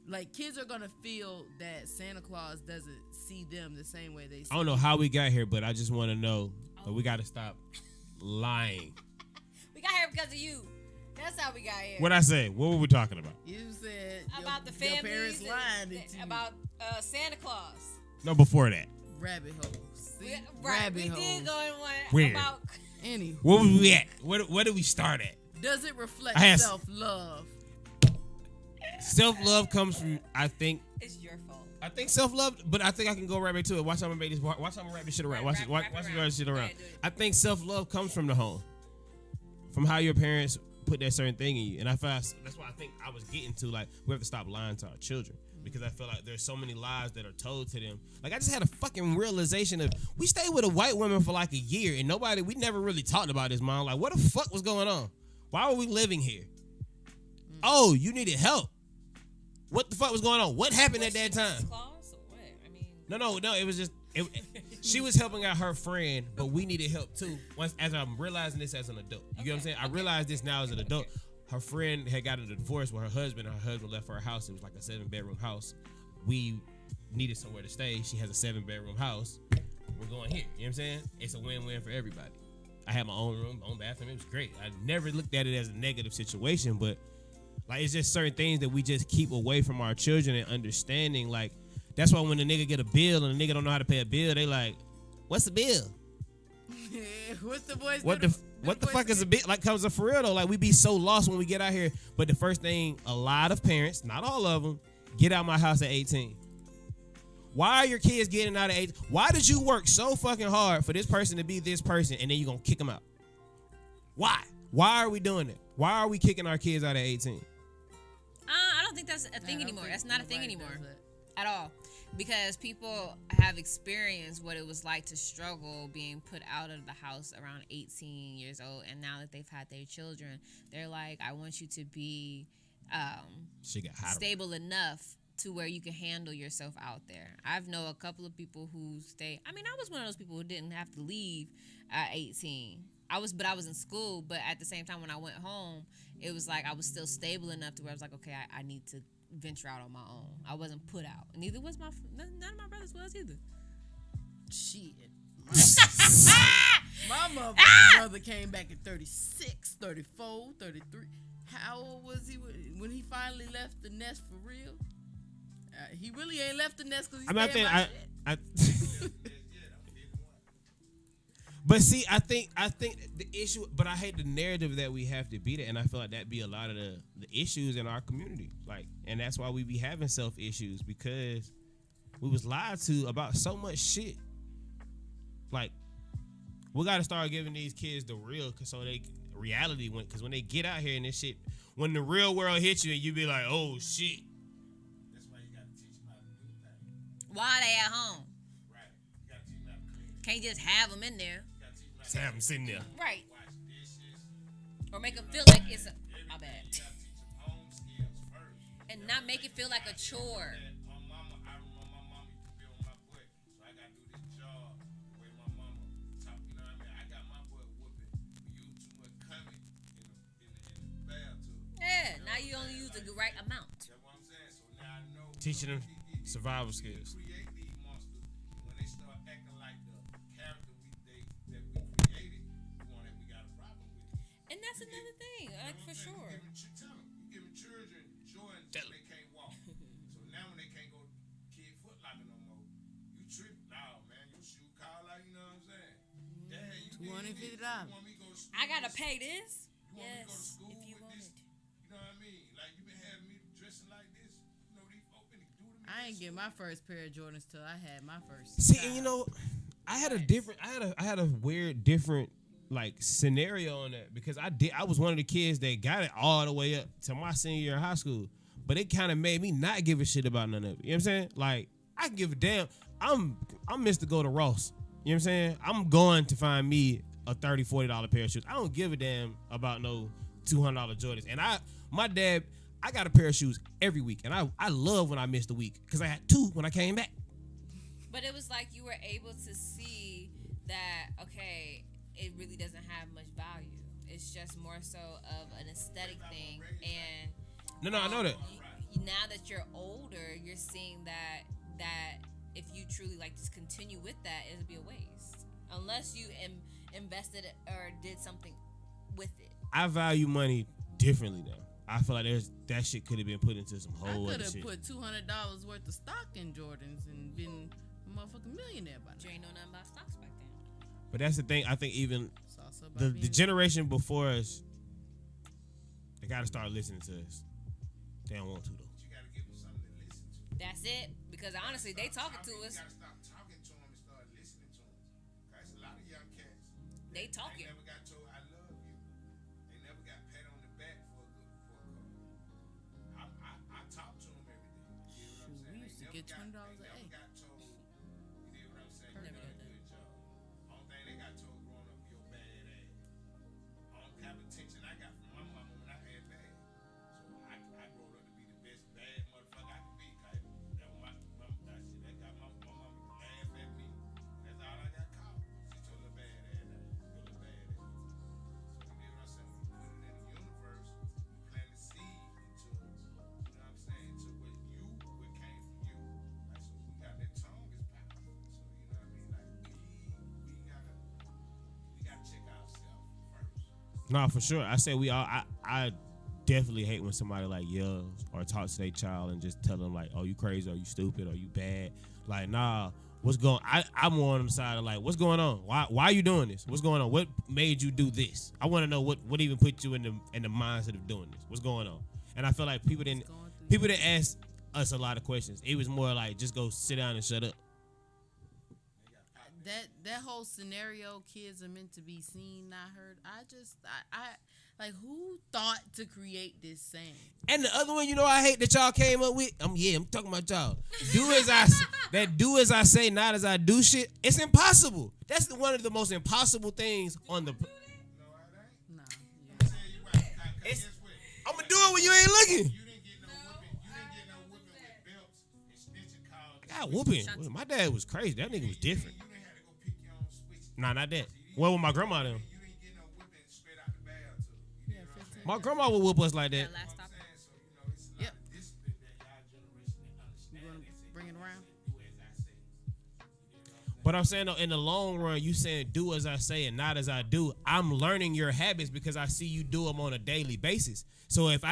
like, kids are going to feel that Santa Claus doesn't see them the same way they see I don't know how we got here, but I just want to know. But we got to stop lying. We got here because of you. That's how we got here. What'd I say? What were we talking about? You said about the your parents lying to you. About Santa Claus. No, before that. Rabbit holes. We Rabbit did holes. go in one Weird. about. Anyway. Where was we at? Where did we start at? Does it reflect self-love? Self-love comes from, I think. It's your fault. I think self-love, but I think I can go right back to it. Watch how I'm gonna make this. Watch how I'm gonna wrap this shit around. Watch me wrap this shit around. I think self-love comes from the home, from how your parents put that certain thing in you, and that's why I think I was getting to like we have to stop lying to our children because I feel like there's so many lies that are told to them. Like I just had a fucking realization of we stayed with a white woman for like a year and we never really talked about this, mom. Like what the fuck was going on? Why were we living here? Oh, you needed help. What the fuck was going on? What happened at that time? No. It was just she was helping out her friend, but we needed help too. As I'm realizing this as an adult, you get what I'm saying? I realize this now as an adult. Her friend had gotten a divorce with her husband. Her husband left her house. It was like a 7-bedroom house. We needed somewhere to stay. She has a 7-bedroom house. We're going here. You know what I'm saying? It's a win-win for everybody. I had my own room, my own bathroom. It was great. I never looked at it as a negative situation, but like it's just certain things that we just keep away from our children and understanding. Like that's why when the nigga get a bill and the nigga don't know how to pay a bill, they like, what's the bill? What's the voice? What the fuck is a bill? Like comes up for real though. Like we be so lost when we get out here. But the first thing, a lot of parents, not all of them, get out my house at 18. Why are your kids getting out at 18? Why did you work so fucking hard for this person to be this person and then you gonna kick them out? Why? Why are we doing it? Why are we kicking our kids out at 18? I don't think that's a thing anymore. That's not a thing anymore at all. Because people have experienced what it was like to struggle being put out of the house around 18 years old. And now that they've had their children, they're like, I want you to be stable enough to where you can handle yourself out there. I've know a couple of people who stay. I mean, I was one of those people who didn't have to leave at 18. I was in school, but at the same time when I went home, it was like I was still stable enough to where I was like, okay, I need to venture out on my own. I wasn't put out. Neither was none of my brothers was either. Shit. My motherfucking brother came back at 36, 34, 33. How old was he when he finally left the nest for real? He really ain't left the nest because he's shit. But see, I think the issue, but I hate the narrative that we have to beat it, and I feel like that be a lot of the issues in our community, like, and that's why we be having self issues because we was lied to about so much shit. Like, we got to start giving these kids the real, so they reality went, because when they get out here and this shit, when the real world hits you and you be like, oh shit. That's why you got to teach them how to do that. While they at home. Right. You got to teach them how to clean. Can't just have them in there. Just have them sitting there. Right. Or make them feel like it's my bad. And not make it feel like a chore. Yeah, now you only use the right amount. Teaching them survival skills. And that's another thing, like for sure. You giving children joy until they can't walk. So now when they can't go kid Foot Locker no more, you trip. Nah, man, your shoe call out. You know what I'm saying? Dad, you $250. I gotta pay this. You want me to go to school if you with want this? it. You know what I mean? Like you been having me dressing like this. You know these folk finna do to me. I ain't get my first pair of Jordans till I had my first. See, and you know, I had a weird different like scenario on that because I was one of the kids that got it all the way up to my senior year in high school, but it kind of made me not give a shit about none of it. You know what I'm saying? Like I can give a damn. I'm Mr. Go to Ross. You know what I'm saying? I'm going to find me a $30, $40 pair of shoes. I don't give a damn about no $200 Jordans. And my dad, I got a pair of shoes every week, and I love when I missed a week because I had 2 when I came back. But it was like you were able to see that, okay, it really doesn't have much value. It's just more so of an aesthetic thing. And no, I know that. Now that you're older, you're seeing that if you truly like just continue with that, it'll be a waste unless you invested or did something with it. I value money differently now. I feel like that shit could have been put into some whole other shit. I could have put $200 worth of stock in Jordans and been a motherfucking millionaire by now. You ain't know nothing about stocks back then. But that's the thing. I think even the generation before us, they got to start listening to us. They don't want to though. You gotta give them something to listen to. That's it. Because honestly, they talking to us. You gotta stop talking to them and start listening to them. There's a lot of young cats. They talking. They never got told I love you. They never got pat on the back for a call. I talk to them every day. You know what I'm saying? We used to get $20 a day. Never got told. You know what I'm saying? You did a good job. Only thing they got told growing up, you're bad ass. Only kind of attention I got from my mama when I had bad. So I grew up to be the best bad motherfucker I could be. That was my shit. That got my mama to laugh at me. That's all I got called. She told her bad ass. Your little bad ass. So you know what I'm saying? We put it in the universe. We plant the seed into, you know what I'm saying? To what came from you. Like, so we got No, for sure. I say we all. I definitely hate when somebody like yells or talks to their child and just tell them like, "Oh, you crazy? Or you stupid? Or you bad?" Like, nah. What's going? I'm more on the side of like, what's going on? Why are you doing this? What's going on? What made you do this? I want to know what even put you in the mindset of doing this. What's going on? And I feel like people didn't ask us a lot of questions. It was more like just go sit down and shut up. That whole scenario, kids are meant to be seen, not heard. I like, who thought to create this saying? And the other one, I hate that y'all came up with. I'm talking about y'all. Do as I say, not as I do shit. It's impossible. That's one of the most impossible things on the. Nah. I'm gonna do it when you ain't looking. God, whooping. My dad was crazy. That nigga was different. Nah, not that. Well, with my grandma then. My grandma would whoop us like that. Yep. You gonna bring it around? But I'm saying though, in the long run, you saying do as I say and not as I do. I'm learning your habits because I see you do them on a daily basis. So if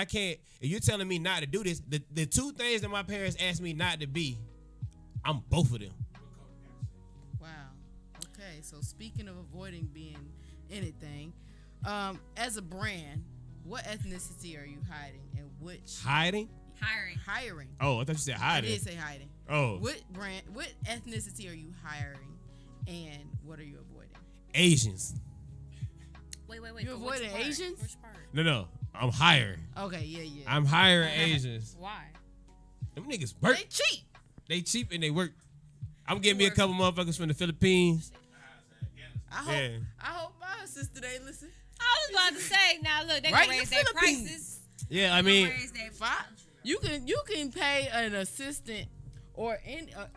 you're telling me not to do this, the two things that my parents asked me not to be, I'm both of them. Wow. Okay. So speaking of avoiding being anything, as a brand, what ethnicity are you hiding and which? Hiding? Hiring. Oh, I thought you said hiding. I did say hiding. Oh. What ethnicity are you hiring and what are you avoiding? Asians. Wait. You avoiding Asians? Which part? No. I'm hiring. Okay, yeah. I'm hiring Asians. Why? Them niggas work. They cheap. They cheap and they work. I'm getting me a couple motherfuckers from the Philippines. I hope my sister they listen. I was about to say, now look, they gonna raise their prices. Yeah, I mean, you can pay an assistant or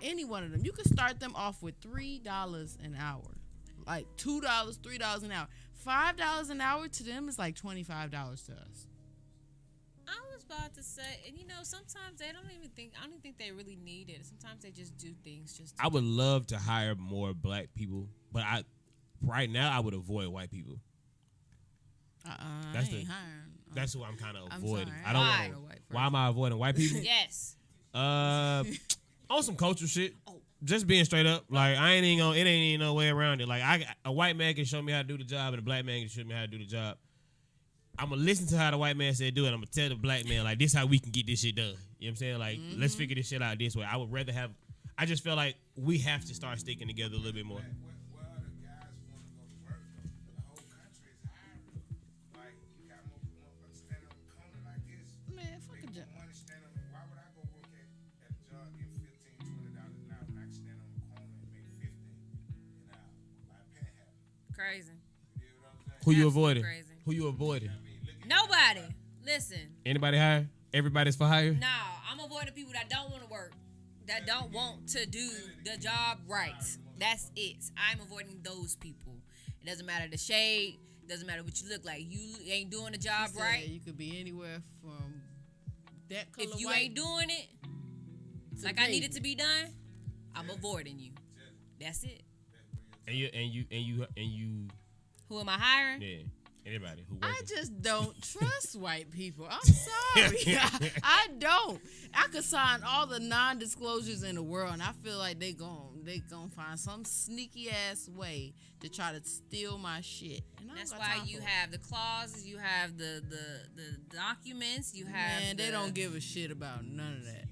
any one of them. You can start them off with $3 an hour, like $2, $3 an hour. $5 an hour to them is like $25 to us. I was about to say, and sometimes I don't even think they really need it. Sometimes they just do things just. I would love to hire more black people, but right now I would avoid white people. That's what I'm kind of avoiding. I don't want. Why am I avoiding white people? Yes. On some culture shit. Just being straight up. Like it ain't even no way around it. Like a white man can show me how to do the job, and a black man can show me how to do the job. I'm gonna listen to how the white man said do it. I'm gonna tell the black man like this how we can get this shit done. You know what I'm saying? Like let's figure this shit out this way. I would rather have. I just feel like we have to start sticking together a little bit more. Crazy. Who you avoiding? Crazy. Who you avoiding? Nobody. Listen. Anybody hire? Everybody's for hire? No, I'm avoiding people that don't want to work, that don't want to do the job right. That's it. I'm avoiding those people. It doesn't matter the shade. Doesn't matter what you look like. You ain't doing the job right. You could be anywhere from that color. If you white ain't doing it like I need it to be done, I'm avoiding you. That's it. And you. Who am I hiring? Yeah, anybody who. I just don't trust white people. I'm sorry, I don't. I could sign all the non-disclosures in the world, and I feel like they gon' find some sneaky ass way to try to steal my shit. And that's why you have the clauses, you have the documents, you have. Man, they don't give a shit about none of that.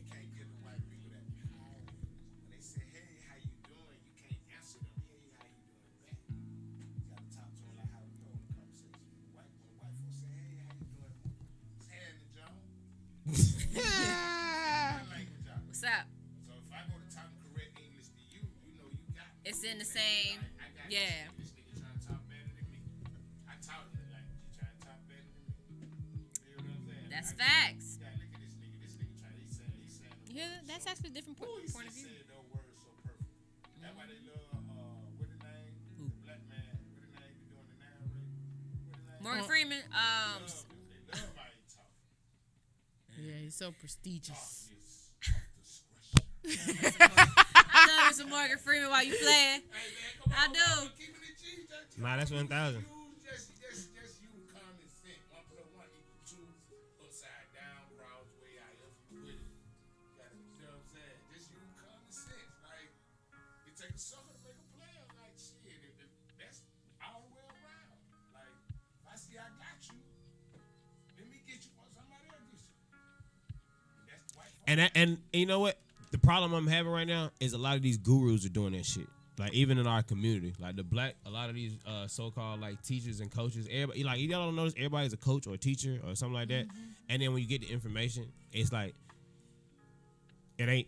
What's up? So if I go to talk correct English to you, you got it. It's in the same. Yeah. This nigga trying to talk better than me. I talk like you trying to talk better than me. You know what I'm saying? That's facts. Look at this nigga. This nigga trying. He's saying. You hear that? That's actually a different point of view. He said those words so perfect. That's why they love what the name? The black man. What the name? You doing the narrator? Morgan Freeman. They love how he talk. Yeah, he's so prestigious. I know there's some Morgan Freeman while you playing. I do. Nah, that's 1,000. And you know what? The problem I'm having right now is a lot of these gurus are doing that shit. Like even in our community, like a lot of these so-called like teachers and coaches, everybody, like y'all don't notice everybody's a coach or a teacher or something like that. And then when you get the information, it's like it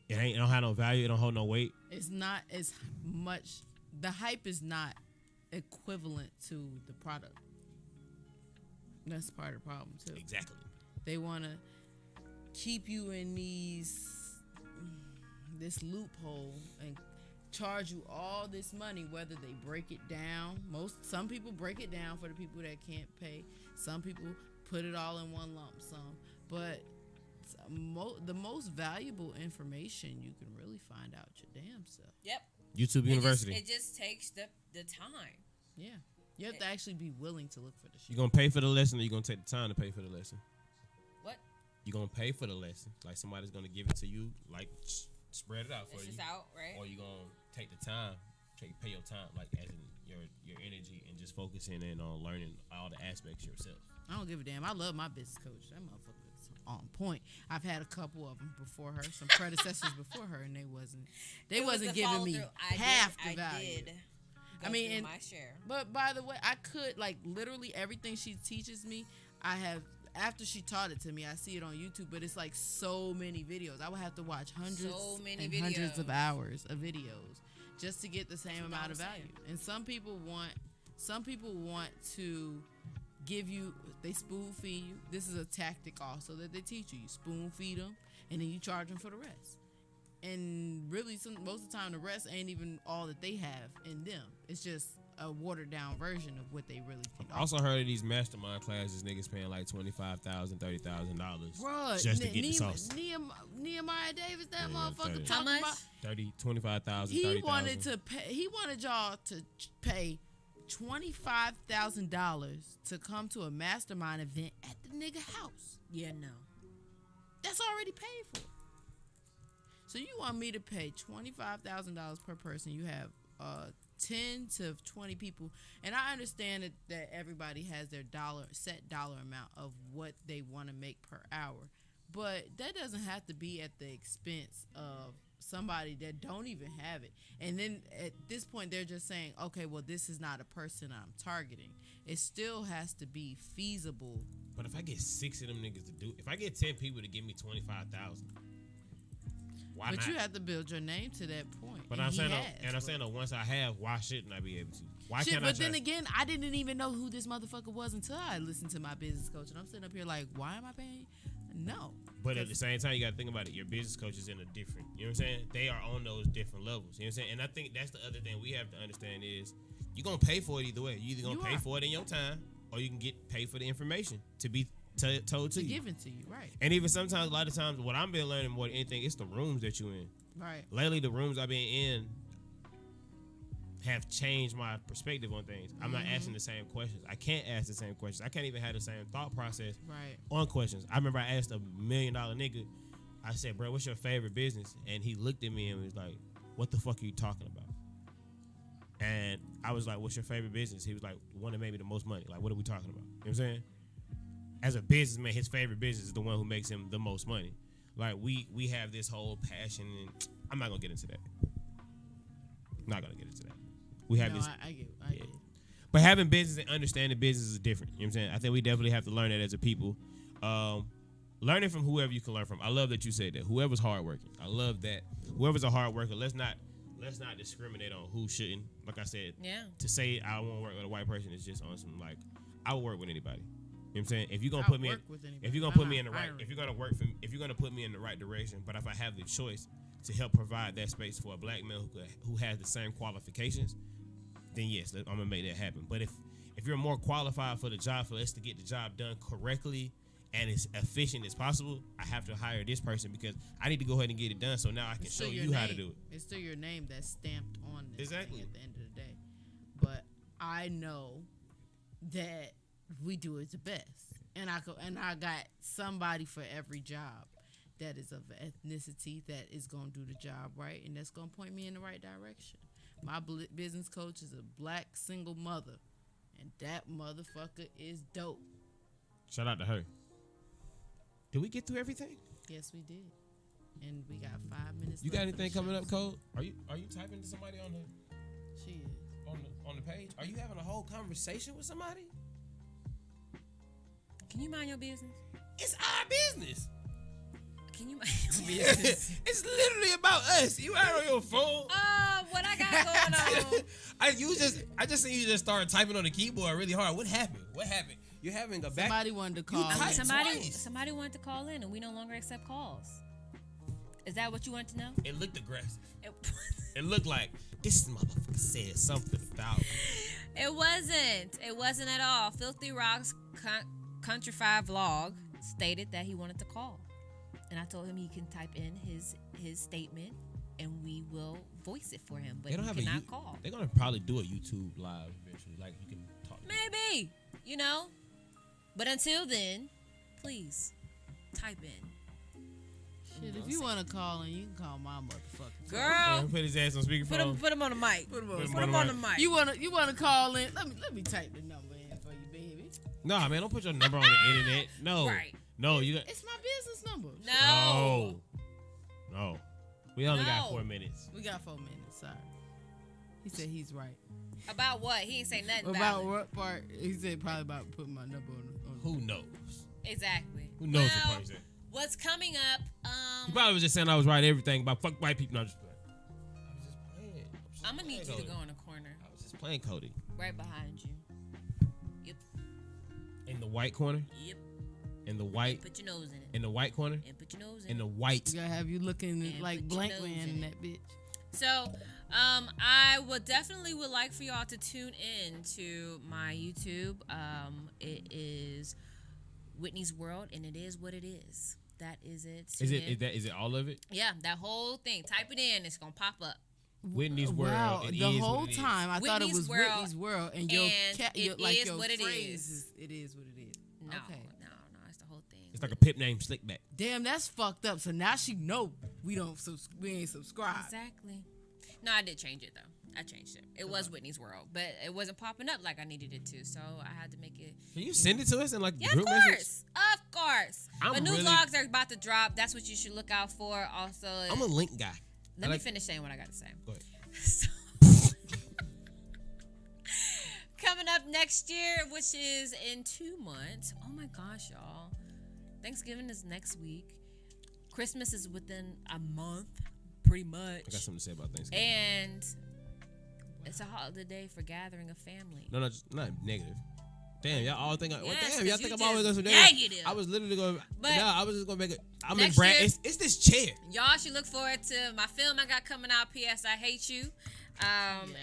don't have no value, it don't hold no weight. It's not as much. The hype is not equivalent to the product. That's part of the problem too. Exactly. They want to keep you in this loophole and charge you all this money, whether they break it down. Some people break it down for the people that can't pay. Some people put it all in one lump sum. But the most valuable information you can really find out your damn self. Yep. YouTube University. It just takes the time. Yeah. You have to actually be willing to look for the shit. You gonna pay for the lesson, or you gonna take the time to pay for the lesson? What? You gonna pay for the lesson, like somebody's gonna give it to you, like spread it out for you. It's out, right? Or you gonna take the time, pay your time, like as in your energy, and just focusing in on learning all the aspects yourself. I don't give a damn. I love my business coach. That motherfucker's on point. I've had a couple of them before her, some predecessors before her, and they wasn't giving me half the value. I mean, and, my share. But by the way, I could like literally everything she teaches me. I have after she taught it to me, I see it on YouTube. But it's like so many videos. I would have to watch hundreds of hours of videos just to get the same amount of value. And some people want to give you. They spoon feed you. This is a tactic also that they teach you. You spoon feed them, and then you charge them for the rest. And really, most of the time, the rest ain't even all that they have in them. It's just a watered down version of what they really can. I also heard of these mastermind classes, niggas paying like $25,000, $30,000 just to get the sauce. Nehemiah Davis, that motherfucker, 30. talking about $25,000. He wanted to pay. He wanted y'all to pay $25,000 to come to a mastermind event at the nigga house. Yeah, no, that's already paid for. So you want me to pay $25,000 per person? You have 10 to 20 people, and I understand that everybody has their set dollar amount of what they want to make per hour, but that doesn't have to be at the expense of somebody that don't even have it. And then at this point, they're just saying, okay, well, this is not a person I'm targeting. It still has to be feasible. But if I get 6 of them niggas to do, if I get 10 people to give me $25,000. Why but not? You have to build your name to that point. But I'm saying, once I have, why shouldn't I be able to? Why can't I? But then again, I didn't even know who this motherfucker was until I listened to my business coach, and I'm sitting up here like, why am I paying? No. But at the same time, you got to think about it. Your business coach is in a different. You know what I'm saying? They are on those different levels. You know what I'm saying? And I think that's the other thing we have to understand is you're gonna pay for it either way. You either gonna pay for it in your time, or you can get paid for the information to be told to you. Given to you, right? And even sometimes, a lot of times, what I've been learning more than anything, it's the rooms that you're in. Right. Lately, the rooms I've been in have changed my perspective on things. I'm not asking the same questions. I can't ask the same questions. I can't even have the same thought process on questions. I remember I asked $1 million nigga, I said, bro, what's your favorite business? And he looked at me and was like, what the fuck are you talking about? And I was like, what's your favorite business? He was like, the one that made me the most money. Like, what are we talking about? You know what I'm saying? As a businessman, his favorite business is the one who makes him the most money. Like, we have this whole passion, and I'm not going to get into that. Not going to get into that. We have this. I get it. But having business and understanding business is different. You know what I'm saying? I think we definitely have to learn that as a people. Learning from whoever you can learn from. I love that you said that. Whoever's hardworking. I love that. Whoever's a hard worker, let's not discriminate on who shouldn't. Like I said, to say I won't work with a white person is just on some, like, I will work with anybody. You know what I'm saying? If you're gonna put me in the right, if you're gonna put me in the right direction, but if I have the choice to help provide that space for a black man who has the same qualifications, then yes, I'm gonna make that happen. But if you're more qualified for the job, for us to get the job done correctly and as efficient as possible, I have to hire this person because I need to go ahead and get it done. So now I can show you how to do it. It's still your name that's stamped on this thing at the end of the day. But I know that we do it the best, and I got somebody for every job that is of ethnicity that is gonna do the job right, and that's gonna point me in the right direction. My business coach is a black single mother, and that motherfucker is dope. Shout out to her. Did we get through everything? Yes, we did. And we got 5 minutes. You got left for anything the coming show. up, Cole? Are you typing to somebody on the She is. on the page? Are you having a whole conversation with somebody? Can you mind your business? It's our business. Can you mind your business? It's literally about us. You out on your phone. What I got going on? I just seen you just start typing on the keyboard really hard. What happened? You're having a back. Somebody wanted to call. Somebody wanted to call in, and we no longer accept calls. Is that what you wanted to know? It looked aggressive. It looked like this motherfucker said something about. It wasn't. It wasn't at all. Filthy Rock's Countryfied vlog stated that he wanted to call, and I told him he can type in his statement, and we will voice it for him. But he cannot call. They're gonna probably do a YouTube live eventually, like you can talk. Maybe, But until then, please type in. Shit, if you want to call in, you can call my motherfucking girl. Yeah, put his ass on speakerphone. Put him on the mic. Put him on the mic. You wanna call in? Let me type the number in for you, baby. Nah, man, don't put your number on the internet. No, right. No, you got. It's my business number. No. We only got 4 minutes. We got 4 minutes. Sorry. He said he's right. About what? He ain't say nothing about what part. He said probably about putting my number on. Who knows? Exactly. Who knows what part he said? What's coming up? He probably was just saying I was right everything about fuck white people. No, I was just playing. I'm gonna need you to go in the corner. I was just playing Cody. Right behind you. Yep. In the white corner. Yep. In the white. Put your nose in it. In the white corner. And put your nose in it. In the white. We gotta have you looking and like Blank Man in that bitch. So, I would like for y'all to tune in to my YouTube. It is Whitney's World, and it is what it is. That is it. Is it all of it? Yeah, that whole thing. Type it in. It's gonna pop up. Whitney's World. Wow, the whole time I thought it was Whitney's World, and your phrase is it is what it is. No, okay. no, it's the whole thing. It's like a pip named Slickback. Damn, that's fucked up. So now she know we ain't subscribed. Exactly. No, I did change it though. I changed it. It was Whitney's World, but it wasn't popping up like I needed it to, so I had to make it. Can you send it to us in like yeah, group of course, message? Of course. But new vlogs are about to drop. That's what you should look out for. Also, I'm a link guy. Let me finish saying what I got to say. Go ahead. Coming up next year, which is in 2 months. Oh my gosh, y'all! Thanksgiving is next week. Christmas is within a month, pretty much. I got something to say about Thanksgiving. And it's a holiday for gathering a family. No, just not negative. Damn, y'all all think. Yes, damn, y'all think I'm always going to negative. I was literally going. But I was just going to make it. I'm in Brad. It's this chair. Y'all should look forward to my film I got coming out. P.S. I Hate You.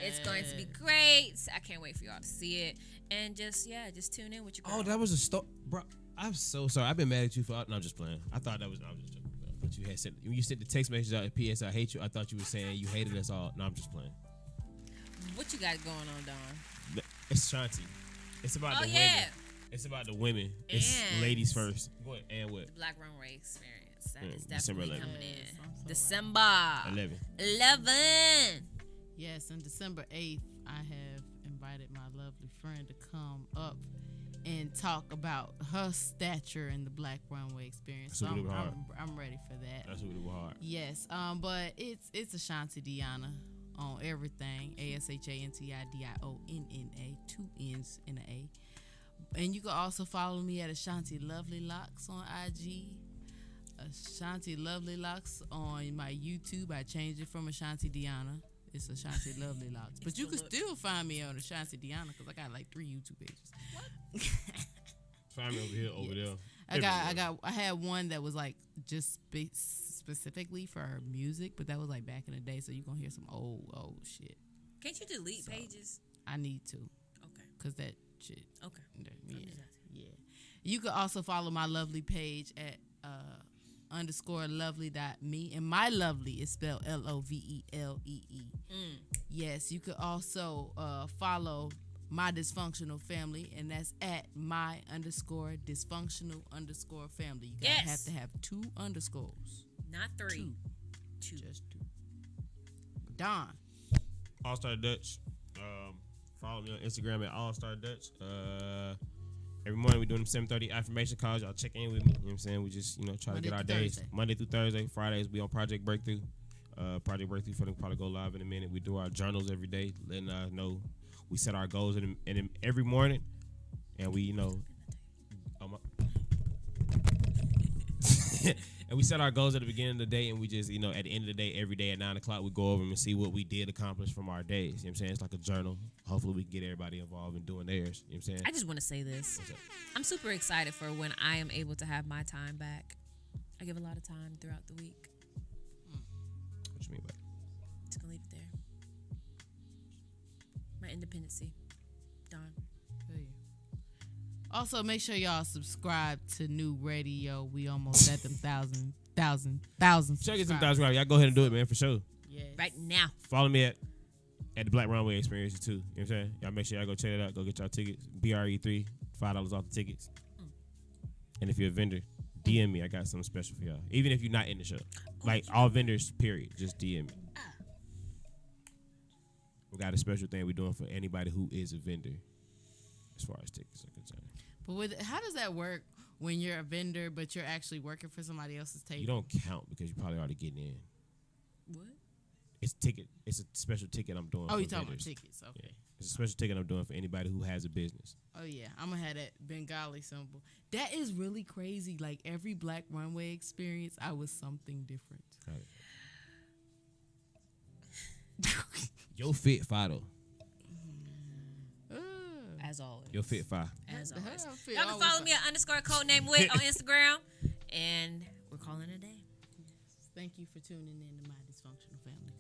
It's going to be great. I can't wait for y'all to see it. And just tune in with your girl. Oh, that was a story, bro. I'm so sorry. I've been mad at you for. No, I'm just playing. I thought that was. I was just joking. But you had sent when you sent the text message out. P.S. I hate you. I thought you were saying you hated us all. No, I'm just playing. What you got going on, Dawn? It's Shanti. It's about the women. It's about the women. It's ladies first. Go ahead. And what? Black Runway Experience. That is December definitely 11th. coming in. December 11. Yes, on December 8th, I have invited my lovely friend to come up and talk about her stature in the Black Runway Experience. So I'm ready for that. That's really hard. Yes, but it's Ashanti Diana on everything. ASHANTIDIONNA, 2 N's and an A. And you can also follow me at Ashanti Lovely Locks on IG. Ashanti Lovely Locks on my YouTube. I changed it from Ashanti Diana. It's Ashanti Lovely Locks. But you can still find me on Ashanti Diana because I got like 3 YouTube pages. What? Find me over here, over there. I had one that was like just specifically for her music, but that was like back in the day, so you're gonna hear some old shit. Can't you delete pages? I need to. Okay. Cause that shit. Okay. Yeah. You could also follow my lovely page at _lovely.me, and my lovely is spelled LOVELEE. Yes, you could also follow my dysfunctional family, and that's at my _dysfunctional _family. You gotta have to have 2 underscores. Not 3. 2. Just 2. Don. All Star Dutch. Follow me on Instagram at All Star Dutch. Every morning we doing them 7:30 affirmation calls. Y'all check in with me. You know what I'm saying? We just, try Monday to get our through days. Thursday. Monday through Thursday. Fridays we on Project Breakthrough. Project Breakthrough for them probably go live in a minute. We do our journals every day, letting us know we set our goals in every morning. And we, and we set our goals at the beginning of the day, and we just, at the end of the day, every day at 9 o'clock, we go over them and see what we did accomplish from our days. You know what I'm saying? It's like a journal. Hopefully, we can get everybody involved in doing theirs. You know what I'm saying? I just want to say this. I'm super excited for when I am able to have my time back. I give a lot of time throughout the week. What you mean by that? Just gonna leave it there. My independency. Done. Also, make sure y'all subscribe to Nuradio. We almost at them thousand. Check it some thousand. Y'all go ahead and do it, man, for sure. Yes. Right now. Follow me at the Black Runway Experience too. You know what I'm saying? Y'all make sure y'all go check it out. Go get y'all tickets. BRE3, $5 off the tickets. And if you're a vendor, DM me. I got something special for y'all. Even if you're not in the show. Like all vendors, period. Just DM me. We got a special thing we're doing for anybody who is a vendor as far as tickets are concerned. But how does that work when you're a vendor, but you're actually working for somebody else's table? You don't count because you're probably already getting in. What? It's a special ticket I'm doing. Oh, for you talking vendors. about tickets? Okay. Yeah. It's a special ticket I'm doing for anybody who has a business. Oh yeah, I'm gonna have that Bengali symbol. That is really crazy. Like every Black Runway Experience, I was something different. Yo fit Fido. As always. Yo fit fi. As always. Fit Y'all can always follow me at _codename_wit on Instagram. And we're calling it a day. Thank you for tuning in to my dysfunctional family.